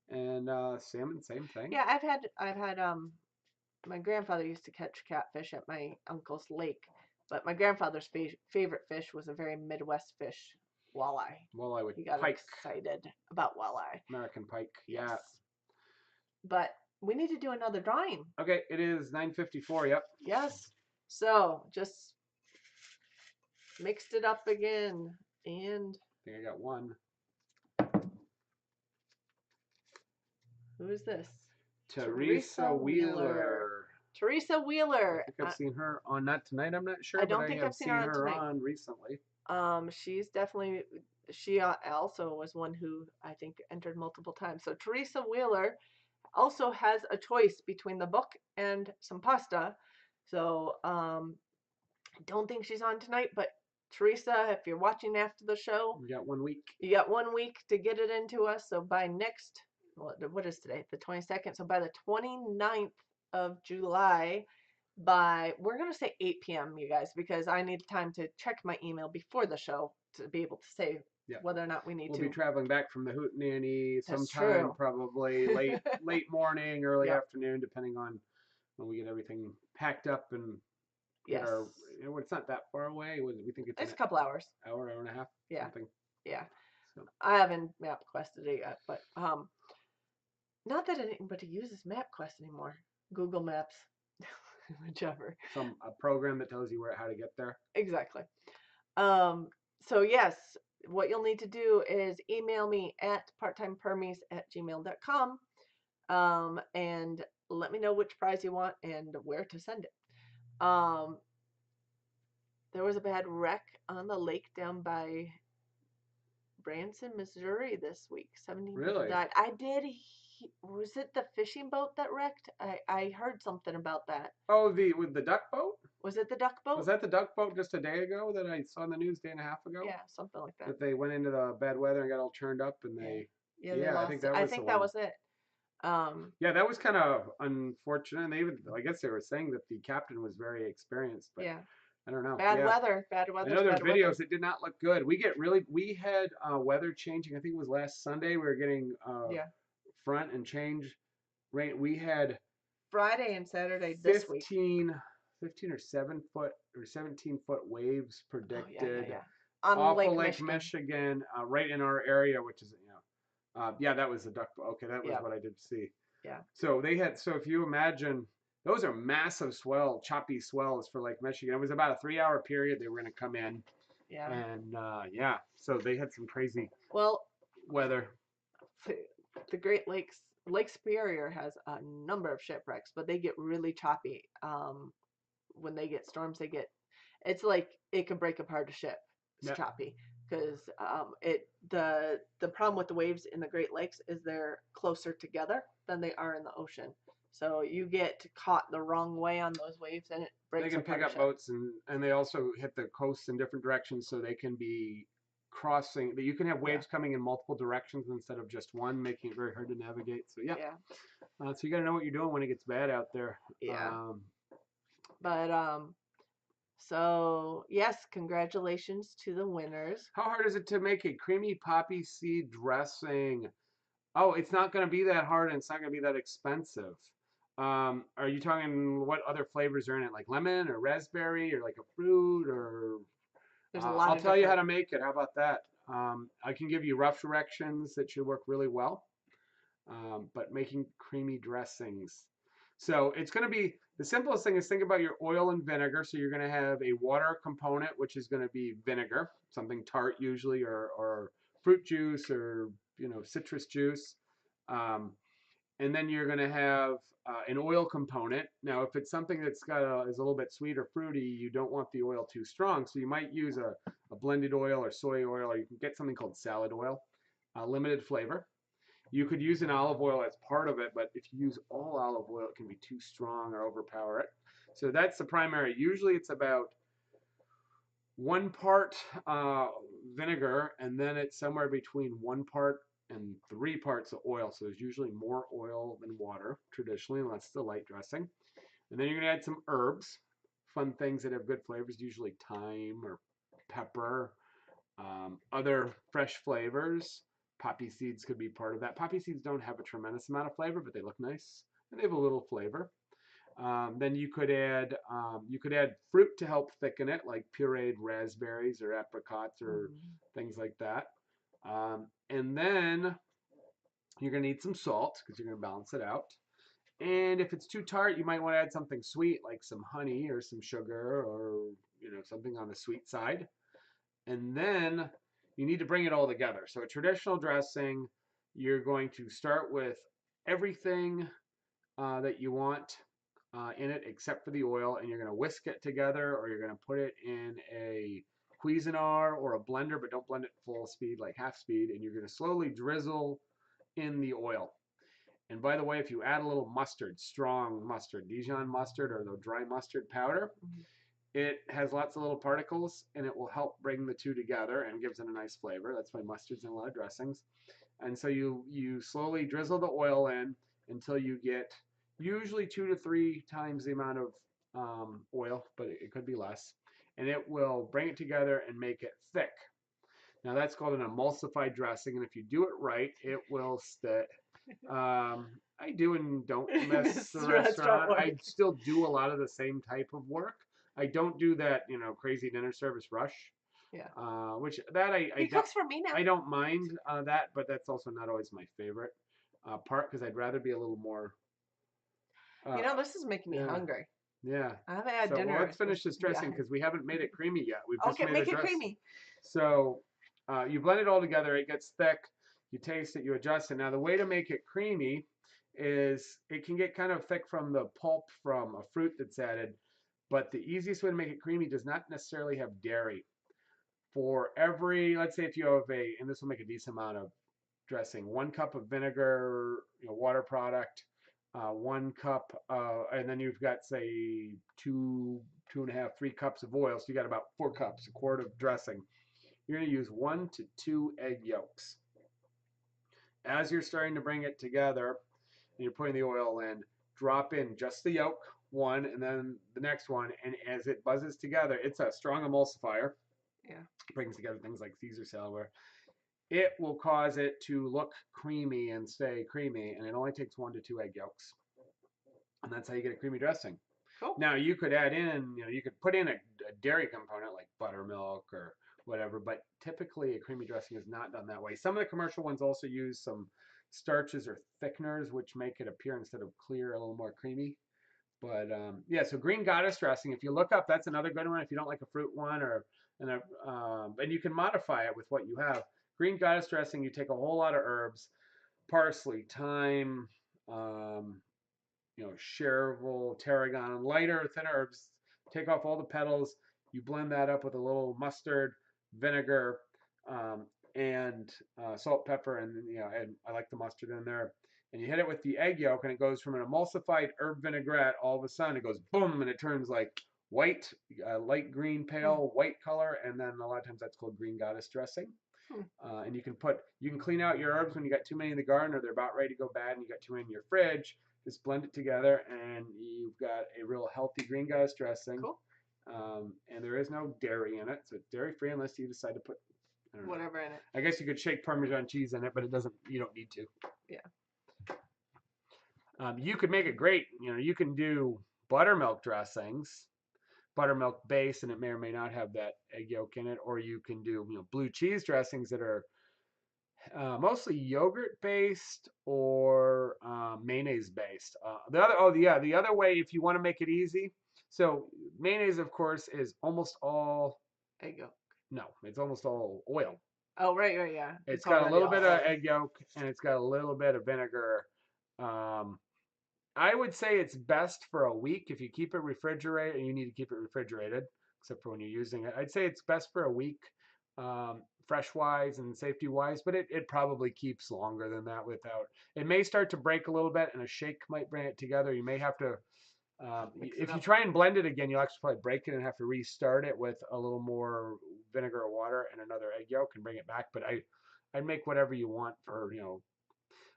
And salmon, same thing. Yeah, I've had my grandfather used to catch catfish at my uncle's lake, but my grandfather's favorite fish was a very Midwest fish, walleye. Walleye with He got pike. excited about walleye. American pike. Yeah. Yes. But we need to do another drawing. Okay, it is 9:54. Yep. Yes. So just mixed it up again, and I think I got one. who is this? Teresa Wheeler. Teresa Wheeler. I think I've seen her on, not tonight, I'm not sure. I don't but think I have I've seen her on recently. She's definitely, she also was one who I think entered multiple times. So Teresa Wheeler also has a choice between the book and some pasta. So I don't think she's on tonight, but Teresa, if you're watching after the show, You got 1 week. You got 1 week to get it into us. So by next, what is today? The 22nd. So by the 29th of July, we're going to say 8 p.m., you guys, because I need time to check my email before the show to be able to say whether or not we need We'll to. be traveling back from the Hootenanny That's sometime, true. probably late morning, early afternoon, depending on when we get everything packed up and get our. It's not that far away. We think it's a couple hours. Hour and a half. Yeah. Something. Yeah. So. I haven't MapQuested it yet, but not that anybody uses MapQuest anymore. Google Maps. Whichever. A program that tells you how to get there. Exactly. So yes, what you'll need to do is email me at parttimepermies@gmail.com and let me know which prize you want and where to send it. There was a bad wreck on the lake down by Branson, Missouri this week. 17 people died. Was it the fishing boat that wrecked? I heard something about that. Oh, with the duck boat? Was it the duck boat? Was that the duck boat just a day ago that I saw in the news, day and a half ago? Yeah, something like that. That they went into the bad weather and got all churned up, and they I think that was it. Yeah, that was kind of unfortunate. And I guess they were saying that the captain was very experienced, but I don't know. Bad weather. I know there's videos that did not look good. We had weather changing. I think it was last Sunday. We were getting front and change rain. We had Friday and Saturday this week. 15 or 17-foot waves predicted on Lake Michigan, right in our area, which is that was the duck. Okay, that was what I did see. Yeah. So if you imagine, those are massive choppy swells for Lake Michigan. It was about a 3-hour period they were going to come in. Yeah. And so they had some crazy weather. The Great Lakes, Lake Superior has a number of shipwrecks, but they get really choppy. When they get storms, it's like it can break apart a ship. It's choppy because the problem with the waves in the Great Lakes is they're closer together than they are in the ocean. So you get caught the wrong way on those waves, and it breaks. They can pick up boats, and they also hit the coast in different directions, so they can be crossing. You can have waves coming in multiple directions instead of just one, making it very hard to navigate. So so you got to know what you're doing when it gets bad out there. Yeah. So yes, congratulations to the winners. How hard is it to make a creamy poppy seed dressing? Oh, it's not going to be that hard, and it's not going to be that expensive. Are you talking what other flavors are in it, like lemon or raspberry or like a fruit or? There's a lot. I'll tell you how to make it. How about that? I can give you rough directions that should work really well. But making creamy dressings. So it's going to be, the simplest thing is think about your oil and vinegar. So you're going to have a water component, which is going to be vinegar, something tart usually, or fruit juice, or citrus juice. And then you're going to have an oil component. Now, if it's something that's is a little bit sweet or fruity, you don't want the oil too strong. So you might use a blended oil or soy oil, or you can get something called salad oil, limited flavor. You could use an olive oil as part of it, but if you use all olive oil, it can be too strong or overpower it. So that's the primary. Usually it's about 1 part vinegar, and then it's somewhere between 1 part and 3 parts of oil. So there's usually more oil than water traditionally, and that's the light dressing. And then you're gonna add some herbs, fun things that have good flavors, usually thyme or pepper, other fresh flavors. Poppy seeds could be part of that. Poppy seeds don't have a tremendous amount of flavor, but they look nice and they have a little flavor. Then you could add fruit to help thicken it, like pureed raspberries or apricots or things like that. And then you're gonna need some salt because you're gonna balance it out. And if it's too tart, you might want to add something sweet like some honey or some sugar or something on the sweet side. And then you need to bring it all together. So a traditional dressing, you're going to start with everything that you want in it except for the oil, and you're going to whisk it together, or you're going to put it in a Cuisinart or a blender, but don't blend it full speed, like half speed, and you're going to slowly drizzle in the oil. And by the way, if you add a little mustard, strong mustard, Dijon mustard or the dry mustard powder, it has lots of little particles and it will help bring the two together and gives it a nice flavor. That's why mustard's in a lot of dressings. And so you slowly drizzle the oil in until you get usually 2 to 3 times the amount of oil, but it could be less. And it will bring it together and make it thick. Now that's called an emulsified dressing, and if you do it right, it will stick. I do and don't miss the restaurant. I still do a lot of the same type of work. I don't do that, crazy dinner service rush. Yeah. Which that he cooks for me now. I don't mind that, but that's also not always my favorite part because I'd rather be a little more. This is making me hungry. Yeah. I haven't had dinner. Well, let's finish this dressing because we haven't made it creamy yet. We've just made make it creamy. So you blend it all together. It gets thick. You taste it. You adjust it. Now the way to make it creamy is it can get kind of thick from the pulp from a fruit that's added, but the easiest way to make it creamy does not necessarily have dairy. For every, let's say if you have and this will make a decent amount of dressing, 1 cup of vinegar, water product, 1 cup, and then you've got say 2.5, 3 cups of oil, so you got about 4 cups, a quart of dressing. You're going to use 1 to 2 egg yolks. As you're starting to bring it together and you're putting the oil in, drop in just the yolk, one, and then the next one, and as it buzzes together, it's a strong emulsifier. Yeah. It brings together things like Caesar salad. It will cause it to look creamy and stay creamy, and it only takes 1 to 2 egg yolks. And that's how you get a creamy dressing. Cool. Now you could add in, you could put in a dairy component like buttermilk or whatever, but typically a creamy dressing is not done that way. Some of the commercial ones also use some starches or thickeners, which make it appear instead of clear a little more creamy. But yeah, so green goddess dressing, if you look up, that's another good one if you don't like a fruit one, and you can modify it with what you have. Green goddess dressing, you take a whole lot of herbs, parsley, thyme, chervil, tarragon, lighter, thin herbs. Take off all the petals. You blend that up with a little mustard, vinegar, and salt, pepper, and and I like the mustard in there. And you hit it with the egg yolk, and it goes from an emulsified herb vinaigrette. All of a sudden, it goes boom, and it turns like white, light green, pale white color, and then a lot of times that's called green goddess dressing. And you can clean out your herbs when you got too many in the garden or they're about ready to go bad and you got too many in your fridge. Just blend it together and you've got a real healthy green goddess dressing. Cool. And there is no dairy in it, so it's dairy free unless you decide to put whatever in it. I guess you could shake Parmesan cheese in it, but you don't need to. Yeah. You could make it great. You can do buttermilk dressings, buttermilk base, and it may or may not have that egg yolk in it, or you can do blue cheese dressings that are mostly yogurt based or mayonnaise based. The other way, if you want to make it easy, so mayonnaise of course is almost all egg yolk. No, it's almost all oil. Oh right, yeah. It's got a little bit of egg yolk and it's got a little bit of vinegar. I would say it's best for a week if you keep it refrigerated, and you need to keep it refrigerated, except for when you're using it. I'd say it's best for a week, fresh-wise and safety-wise, but it probably keeps longer than that without. It may start to break a little bit, and a shake might bring it together. You may have to, if you try and blend it again, you'll actually probably break it and have to restart it with a little more vinegar or water and another egg yolk and bring it back. But I'd make whatever you want for,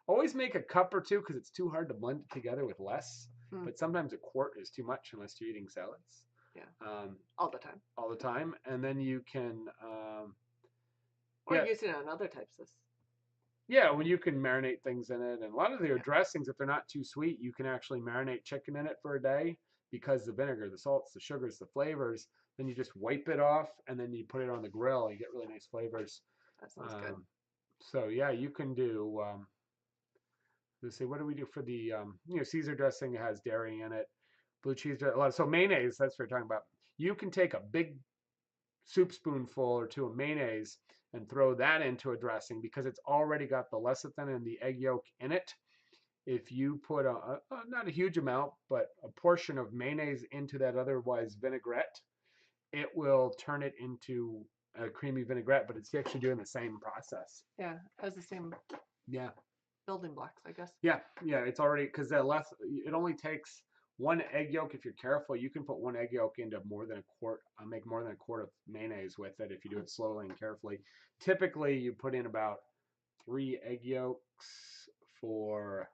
always make a cup or two because it's too hard to blend it together with less. But sometimes a quart is too much unless you're eating salads. Yeah. All the time. All the time. And then you can. Or use it on other types of. Yeah, when you can marinate things in it. And a lot of their dressings, if they're not too sweet, you can actually marinate chicken in it for a day because the vinegar, the salts, the sugars, the flavors. Then you just wipe it off and then you put it on the grill. You get really nice flavors. That sounds good. So yeah, you can do. Let's see, what do we do for the Caesar dressing? Has dairy in it, blue cheese, a lot. So mayonnaise, that's what we're talking about. You can take a big soup spoonful or two of mayonnaise and throw that into a dressing because it's already got the lecithin and the egg yolk in it. If you put not a huge amount, but a portion of mayonnaise into that otherwise vinaigrette, it will turn it into a creamy vinaigrette, but it's actually doing the same process. Yeah, has the same. Yeah. Building blocks, I guess. Yeah, it's already because it only takes one egg yolk. If you're careful, you can put one egg yolk into more than a quart. Make more than a quart of mayonnaise with it if you do it slowly and carefully. Typically, you put in about 3 egg yolks for.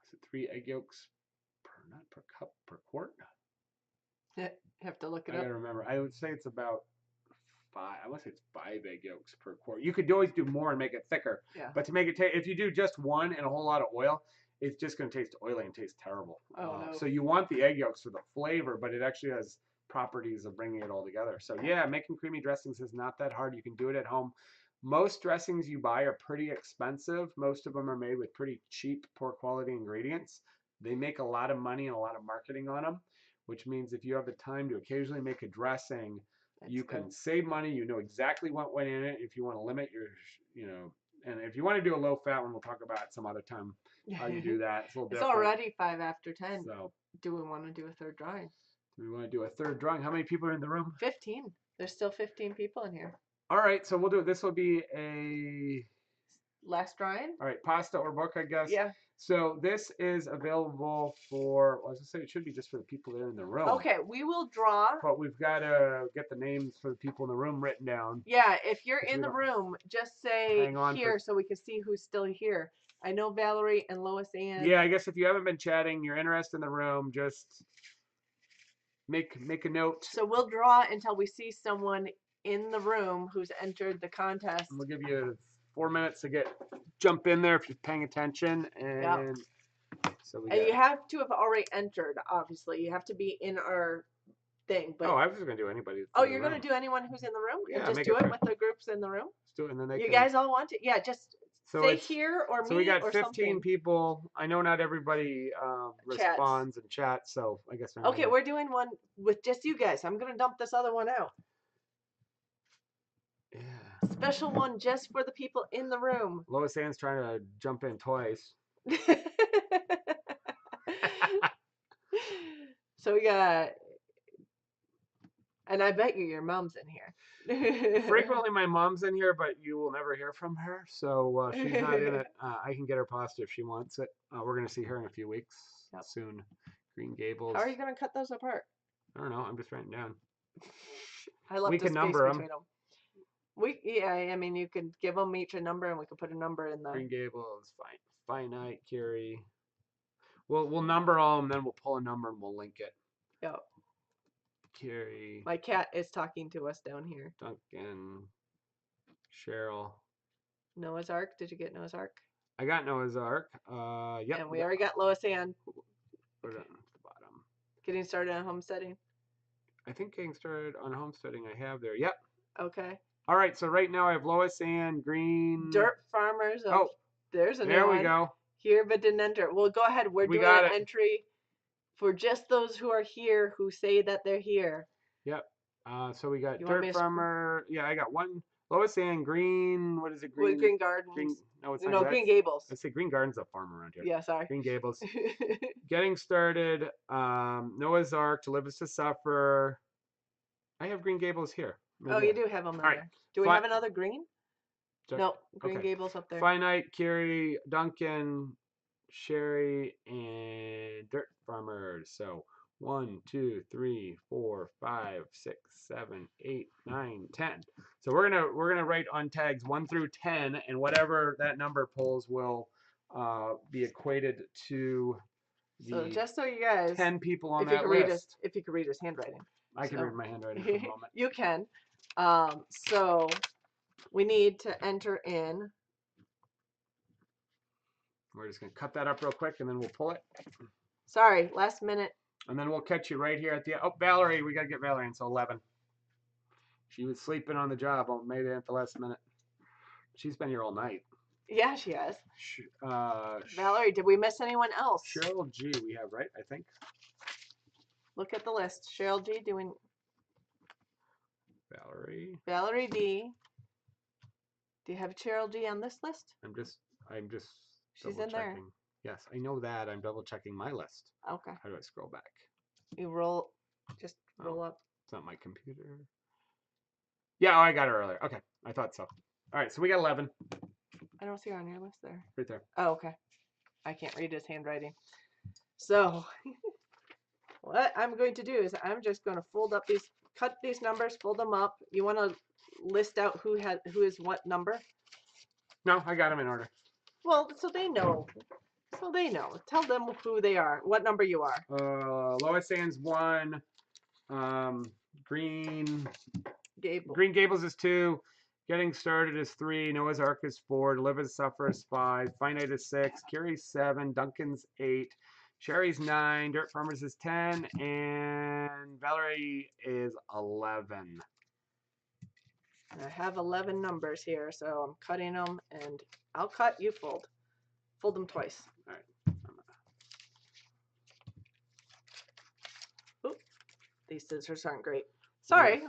Is it 3 egg yolks not per cup per quart? Yeah, you have to look it I up. gotta remember. I would say it's about 5. I want to say it's 5 egg yolks per quart. You could always do more and make it thicker. Yeah. But to make it taste, if you do just one and a whole lot of oil, it's just going to taste oily and taste terrible. Oh no. So you want the egg yolks for the flavor, but it actually has properties of bringing it all together. So yeah, making creamy dressings is not that hard. You can do it at home. Most dressings you buy are pretty expensive. Most of them are made with pretty cheap, poor quality ingredients. They make a lot of money and a lot of marketing on them, which means if you have the time to occasionally make a dressing, you can save money. You know exactly what went in it. If you want to limit your, and if you want to do a low fat one, we'll talk about it some other time how you do that. It's a little different. It's already 5 after 10. So, do we want to do a third drawing? Do we want to do a third drawing? How many people are in the room? 15. There's still 15 people in here. All right, so we'll do it. This will be a last drawing. All right, pasta or book, I guess. Yeah. So this is available for, well, I was going to say it should be just for the people that are in the room. Okay, we will draw. But we've got to get the names for the people in the room written down. Yeah, if you're in the room, just say here so we can see who's still here. I know Valerie and Lois Ann. Yeah, I guess if you haven't been chatting, you're interested in the room, just make a note. So we'll draw until we see someone in the room who's entered the contest. And we'll give you 4 minutes to jump in there if you're paying attention. And so you have to have already entered, obviously. You have to be in our thing. But I was just going to do anybody. Oh, you're going to do anyone who's in the room? Yeah, and just do it with the groups in the room? Just do it, and then you guys all want to? Yeah, just say here or me or So we got 15 something. people. I know not everybody responds and chats, so I guess. Okay, we're doing one with just you guys. I'm going to dump this other one out. Yeah. Special one just for the people in the room. Lois Ann's trying to jump in twice. So we got, and I bet your mom's in here. Frequently my mom's in here, but you will never hear from her. So she's not in it. I can get her pasta if she wants it. We're going to see her in a few weeks soon. Green Gables. How are you going to cut those apart? I don't know. I'm just writing down. I love the space between them. I mean, you could give them each a number, and we could put a number in the. Green Gables, finite, Curie. We'll number all of them, then we'll pull a number and we'll link it. Yep. Curie. My cat is talking to us down here. Duncan. Cheryl. Noah's Ark. Did you get Noah's Ark? I got Noah's Ark. Yep. And we already got Lois Ann. Put it at the bottom. Getting started on homesteading. I think getting started on homesteading I have there. Yep. Okay. All right, so right now I have Lois Ann, Green. Dirt Farmers. There's a new one. There we go. Here but didn't enter. Well, go ahead. We're doing an entry for just those who are here who say that they're here. Yep. So we got Dirt Farmer. Yeah, I got one. Lois Ann, Green. What is it? Green Gardens. No, it's not. Green Gables. I say Green Gardens a farm around here. Yeah, sorry. Green Gables. Getting started. Noah's Ark. To Live is to Suffer. I have Green Gables here. Oh, you do have them there. Do we have another green? No, Green Gables up there. Finite, Curie, Duncan, Sherry, and Dirt Farmers. So 1, 2, 3, 4, 5, 6, 7, 8, 9, 10. So we're gonna write on tags 1 through 10, and whatever that number pulls will be equated to So the just so you guys, 10 people on if you that could read his, list. if you could read his handwriting, I can so. read my handwriting for a moment. You can. So we need to enter in. We're just gonna cut that up real quick, and then we'll pull it. Sorry, last minute. And then we'll catch you right here at the. Oh, Valerie, we gotta get Valerie in. So 11. She was sleeping on the job. Made it at the last minute. She's been here all night. Yeah, she has. Uh, Valerie, did we miss anyone else? Cheryl G. We have, right? I think. Look at the list. Cheryl G. doing. Valerie. Valerie D. Do you have Cheryl G. on this list? I'm just. She's double in there. checking. Yes, I know that. I'm double checking my list. Okay. How do I scroll back? You roll. Just roll up. It's not my computer. Yeah, oh, I got it earlier. Okay, I thought so. All right, so we got 11. I don't see her on your list there. Right there. Oh, okay. I can't read his handwriting. So what I'm going to do is I'm just going to fold up these, cut these numbers, fold them up. You want to list out who is what number? No, I got them in order. Well, so they know. So they know. Tell them who they are, what number you are. Lois Sands 1. Green Gables is 2. Getting Started is 3. Noah's Ark is 4. Deliver the Sufferer is 5. Finite is 6. Carrie's 7. Duncan's 8. Sherry's 9. Dirt Farmers is 10. And Valerie is 11. I have 11 numbers here, so I'm cutting them, and I'll cut, you fold. Fold them twice. All right. Oop, these scissors aren't great. Sorry.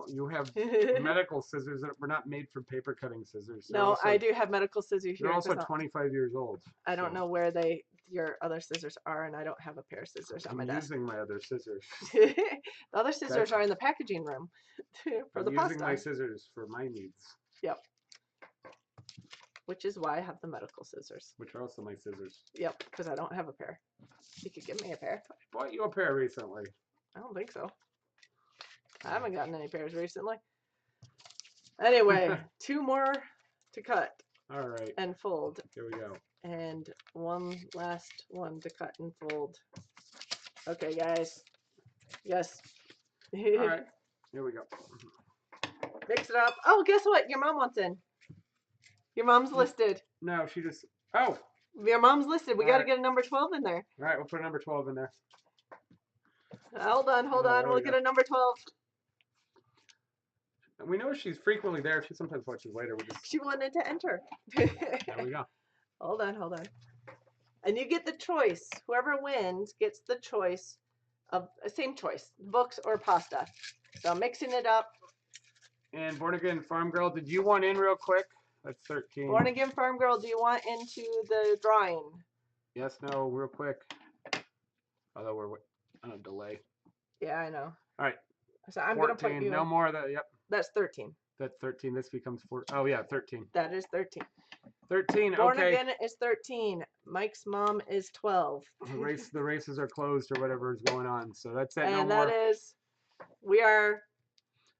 You have medical scissors that were not made for paper cutting scissors. No, I do have medical scissors here. You're also 25 years old. I don't know where your other scissors are, and I don't have a pair of scissors on my desk. I'm using my other scissors. The other scissors are in the packaging room for the pasta. I'm using my scissors for my needs. Yep. Which is why I have the medical scissors. Which are also my scissors. Yep, because I don't have a pair. You could give me a pair. I bought you a pair recently. I don't think so. I haven't gotten any pairs recently. Anyway, 2 more to cut. All right. And fold. Here we go. And one last one to cut and fold. Okay, guys. Yes. All right. Here we go. Mix it up. Oh, guess what? Your mom wants in. Your mom's listed. No, she just. Oh. Your mom's listed. We got to get a number 12 in there. All right, we'll put a number 12 in there. Hold on. We'll get a number 12. We know she's frequently there. She sometimes watches later. She wanted to enter. There we go. Hold on. And you get the choice. Whoever wins gets the choice of same choice, books or pasta. So I'm mixing it up. And Born Again Farm Girl, did you want in real quick? That's 13. Born Again Farm Girl, do you want into the drawing? Yes, no, real quick. Although we're on a delay. Yeah, I know. All right. So I'm 14, going to put you no more of that. Yep. That's 13. That's 13. This becomes 4. Oh, yeah, 13. That is 13. 13, Born okay. Again is 13. Mike's mom is 12. The races are closed or whatever is going on. So that's it. And no more. that is, we are.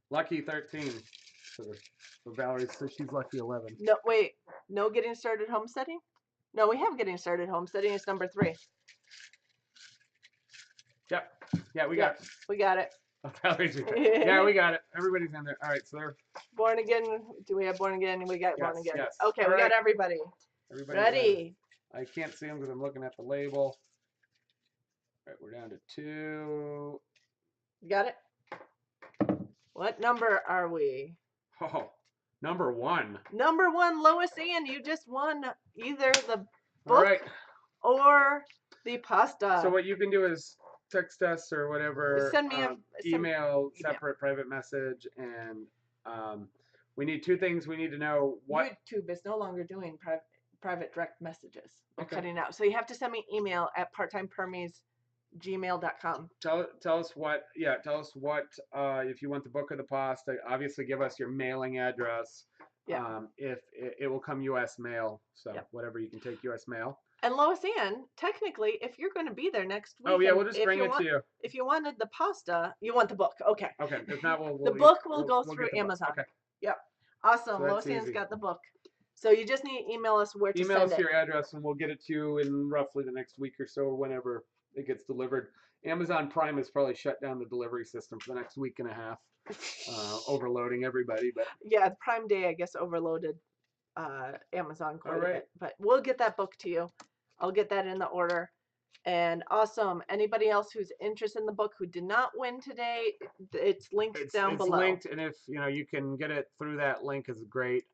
Lucky 13. For Valerie, so she's lucky 11. No, wait. No Getting Started Homesteading? No, we have Getting Started Homesteading. It's number 3. Yep. Yeah, we got it. We got it. Yeah, we got it. Everybody's in there. All right, so they're Born Again. Do we have Born Again? We got Born Again. Yes. Okay, we got everybody. Everybody's ready. I can't see them because I'm looking at the label. All right, we're down to 2. You got it? What number are we? Oh, number 1. Number 1, Lois Ann. You just won either the book or the pasta. So what you can do is text us or whatever. Send me email, separate private message, and we need 2 things. We need to know what YouTube is no longer doing private direct messages. They're cutting out. So you have to send me email at parttimepermies@gmail.com. Tell us what if you want the book or the pasta. Obviously, give us your mailing address. Yeah. If it will come U.S. mail, so whatever you can take U.S. mail. And Lois Ann, technically, if you're going to be there next Oh week, yeah, and we'll just bring it to you. if you wanted the pasta, you want the book. Okay. Okay. If not, The book will go we'll through get the book. Amazon. Okay. Yep. So Awesome. that's Lois Ann's easy. got the book. So you just need to email us where to Email send us it. your address and we'll get it to you in roughly the next week or so, or whenever it gets delivered. Amazon Prime has probably shut down the delivery system for the next week and a half, overloading everybody. But Yeah, Prime Day, I guess, overloaded Amazon all quite a right. bit. But we'll get that book to you. I'll get that in the order. And awesome. Anybody else who's interested in the book who did not win today, it's linked down It's below. linked, and if you can get it through that link, is great.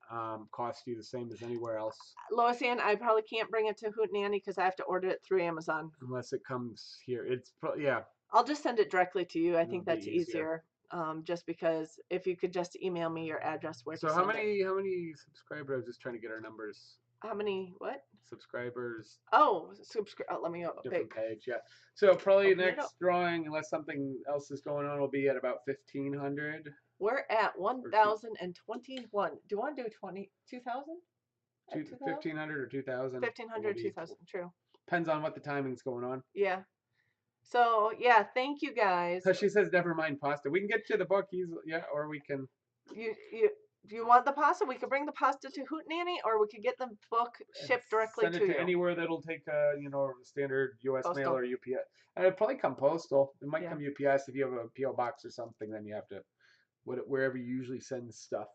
Cost you the same as anywhere else, Lois Ann, I probably can't bring it to Hootenanny because I have to order it through Amazon. unless it comes here. It's yeah. I'll just send it directly to you. I think It'll be that's easier. easier. Just because if you could just email me your address where So to send it. how many subscribers? I was just trying to get our numbers. How many? What? Subscribers. Oh, subscribe. Oh, let me go. Different page, yeah. So probably Open it up. next drawing, unless something else is going on, will be at about 1,500. We're at 1,021. Do you want to do 2,000? 1,500 or 2,000. 1,500, 2,000. True. Depends on what the timing's going on. Yeah. So yeah, thank you guys. She says, never mind pasta. We can get you the book easily, yeah, or we can. Do you want the pasta? We could bring the pasta to Hootenanny, or we could get the book shipped directly Send it to to you. anywhere that'll take a standard U.S. Postal. mail or UPS. And it'll probably come postal. It might Yeah. come UPS if you have a PO box or something. Then you have to wherever you usually send stuff.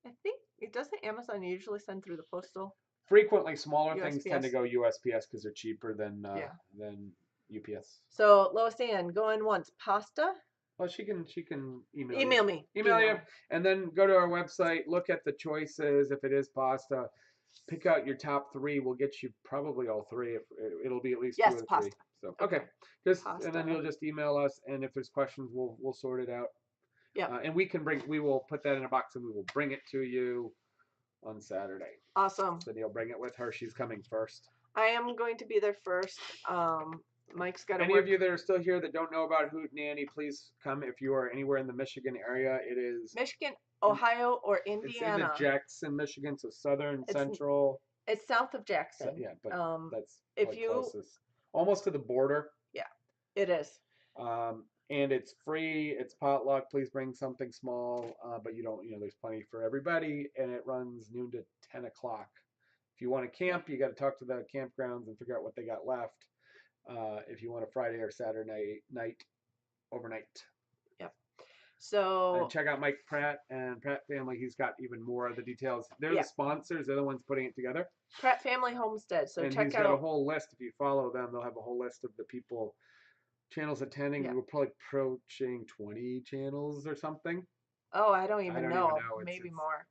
I think it doesn't Amazon usually send through the postal. Frequently, smaller USPS. things tend to go USPS because they're cheaper than UPS. So Lois Ann, going once. Pasta. Well, she can Email me. Email you, and then go to our website. Look at the choices. If it is pasta, pick out your top 3. We'll get you probably all 3. If it'll be at least 2 or 3. Pasta. So okay, just Pasta. and then you'll just email us, and if there's questions, we'll sort it out. Yeah. And we will put that in a box and we will bring it to you on Saturday. Awesome. So you'll bring it with her. She's coming first. I am going to be there first. Mike's got to Any work. of you that are still here that don't know about Hootenanny, please come. If you are anywhere in the Michigan area, it is Michigan, Ohio, or Indiana. It's in the Jackson, Michigan, so central. It's south of Jackson. Yeah, but that's if you closest. Almost to the border. Yeah, it is. And it's free. It's potluck. Please bring something small, but you don't. There's plenty for everybody, and it runs noon to 10 o'clock. If you want to camp, you got to talk to the campgrounds and figure out what they got left. If you want a Friday or Saturday night overnight. Yep. So check out Mike Pratt and Pratt Family. He's got even more of the details. They're the sponsors. They're the ones putting it together. Pratt Family Homestead. So and check he's out. got a whole list. If you follow them, they'll have a whole list of the channels attending. Yeah. We're probably approaching 20 channels or something. Oh, I don't even know. Maybe more.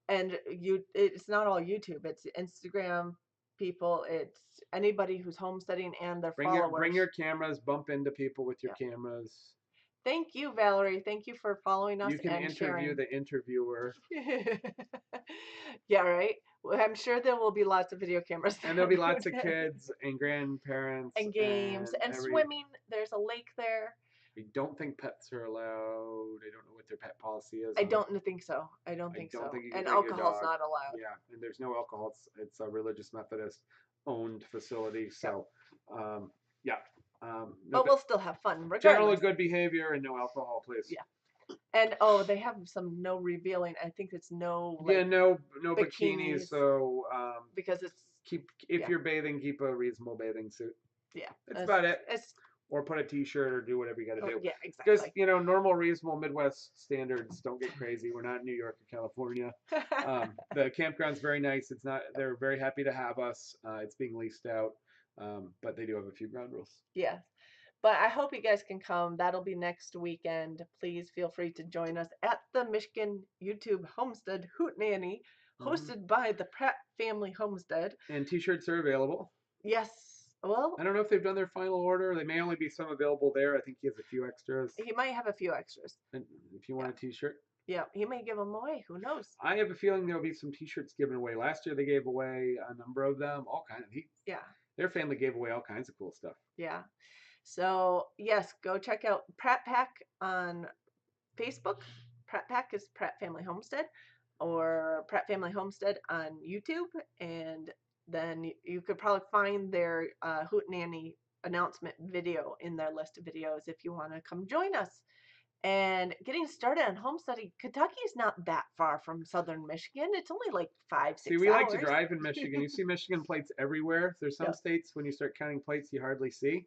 And it's not all YouTube. It's Instagram people. It's anybody who's homesteading and their followers. Bring your cameras. Bump into people with your cameras. Thank you, Valerie. Thank you for following us. You can and interview sharing. the interviewer. Yeah, right. Well, I'm sure there will be lots of video cameras. And there'll be lots of kids and grandparents. And games and swimming. There's a lake there. I don't think pets are allowed. I don't know what their pet policy is. I don't think so. I don't think so. And alcohol's not allowed. Yeah, and there's no alcohol. It's a religious Methodist owned facility. So, yeah. But we'll still have fun regardless. Generally good behavior and no alcohol, please. Yeah. And they have some no revealing. I think it's no. No bikinis. So because it's if you're bathing, keep a reasonable bathing suit. Yeah, that's about it. Or put a T-shirt or do whatever you got to do. Yeah, exactly. Just normal, reasonable Midwest standards. Don't get crazy. We're not in New York or California. The campground's very nice. It's not. They're very happy to have us. It's being leased out, but they do have a few ground rules. Yeah, but I hope you guys can come. That'll be next weekend. Please feel free to join us at the Michigan YouTube Homestead Hootenanny, hosted by the Pratt Family Homestead. And T-shirts are available. Yes. Well, I don't know if they've done their final order. They may only be some available there. I think he has a few extras. He might have a few extras. And if you want a T-shirt. Yeah, he may give them away. Who knows? I have a feeling there'll be some T-shirts given away. Last year they gave away a number of them. All kinds of. Their family gave away all kinds of cool stuff. Yeah. So yes, go check out Pratt Pack on Facebook. Pratt Pack is Pratt Family Homestead, or Pratt Family Homestead on YouTube, and then you could probably find their Hootenanny announcement video in their list of videos if you want to come join us. And getting started on homesteading, Kentucky is not that far from southern Michigan. It's only like 5, 6 See, we like to hours. drive in Michigan. You see Michigan plates everywhere. There's some Yeah. states when you start counting plates you hardly see,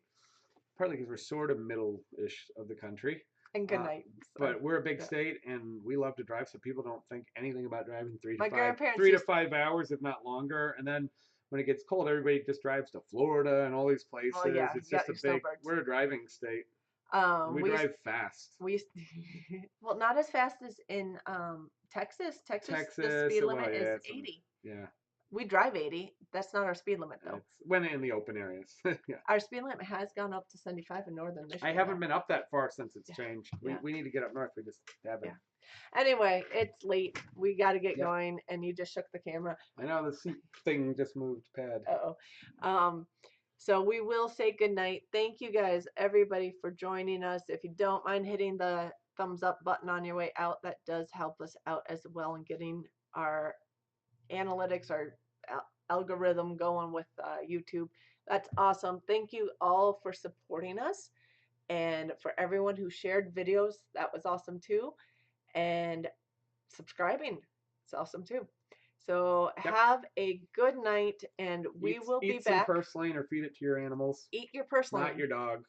partly because we're sort of middle-ish of the country. And good night. But we're a big yeah. state, and we love to drive, so people don't think anything about driving My grandparents 3 to 5 hours, if not longer. And then when it gets cold, everybody just drives to Florida and all these places. Oh, yeah. It's just a big. Snowbirds. We're a driving state. We drive fast. Well, not as fast as in Texas. Texas, the speed limit is 80. Yeah. We drive 80. That's not our speed limit, though. It's when in the open areas. Yeah. Our speed limit has gone up to 75 in northern Michigan. I haven't been up that far since it's changed. Yeah. We need to get up north. We just haven't. Yeah. Anyway, it's late. We got to get going, and you just shook the camera. I know the seat thing just moved pad. Uh-oh. So we will say goodnight. Thank you guys, everybody, for joining us. If you don't mind hitting the thumbs up button on your way out, that does help us out as well in getting our analytics, our algorithm going with YouTube. That's awesome. Thank you all for supporting us, and for everyone who shared videos. That was awesome too. And subscribing, it's awesome too. So have a good night, and we will be back. Eat some purslane or feed it to your animals. Eat your purslane. Not your dog.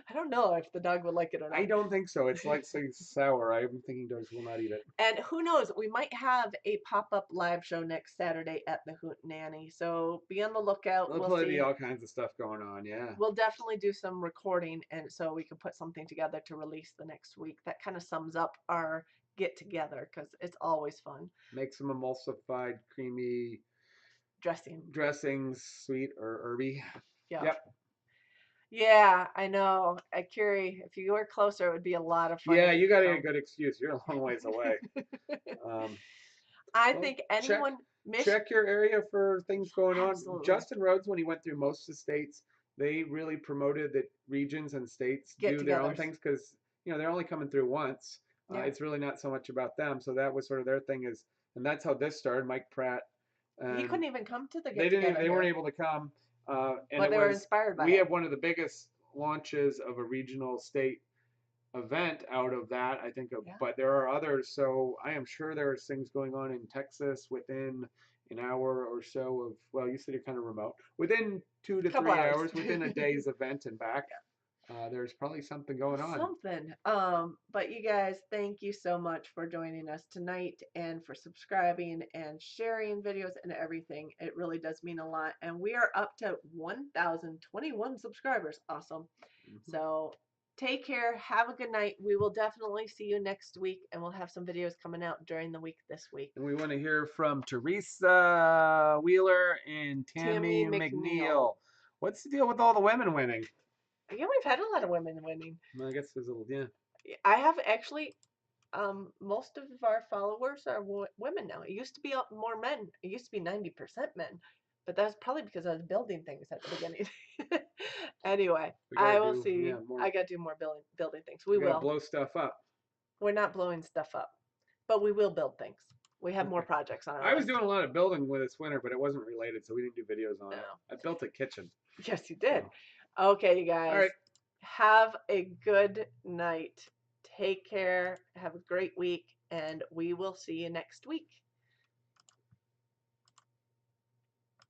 I don't know if the dog would like it or not. I don't think so. It's like sour. I'm thinking dogs will not eat it. And who knows? We might have a pop-up live show next Saturday at the Hootenanny. So be on the lookout. There'll probably be all kinds of stuff going on. Yeah. We'll definitely do some recording, and so we can put something together to release the next week. That kind of sums up our get together because it's always fun. Make some emulsified, creamy dressings, sweet or herby. Yeah. Yep. Yeah, I know. Curie, if you were closer, it would be a lot of fun. Yeah, you got a good excuse. You're a long ways away. I think anyone check your area for things going Absolutely. on. Justin Rhodes, when he went through most of the states, they really promoted that regions and states do their own things because they're only coming through once. Yeah. It's really not so much about them. So that was sort of their thing and that's how this started. Mike Pratt. He couldn't even come to the They weren't able to come. But they were inspired by it. We have one of the biggest launches of a regional state event out of that, I think. But there are others. So I am sure there are things going on in Texas within an hour or so of, well, you said you're kind of remote. Within 2 to 3 hours, within a day's event and back. There's probably something going on. But you guys, thank you so much for joining us tonight and for subscribing and sharing videos and everything. It really does mean a lot. And we are up to 1,021 subscribers. Awesome. So take care. Have a good night. We will definitely see you next week, and we'll have some videos coming out during the week this week. And we want to hear from Teresa Wheeler and Tammy McNeil. What's the deal with all the women winning? Yeah, we've had a lot of women winning. Well, I guess there's a little, I have actually, most of our followers are women now. It used to be more men. It used to be 90% men. But that's probably because I was building things at the beginning. Anyway, I will see. Yeah, I got to do more building things. We will blow stuff up. We're not blowing stuff up, but we will build things. We have more projects on our I was doing a lot of building with this winter, but it wasn't related, so we didn't do videos on it. I built a kitchen. Yes, you did. Okay, you guys. All right. Have a good night. Take care. Have a great week, and we will see you next week.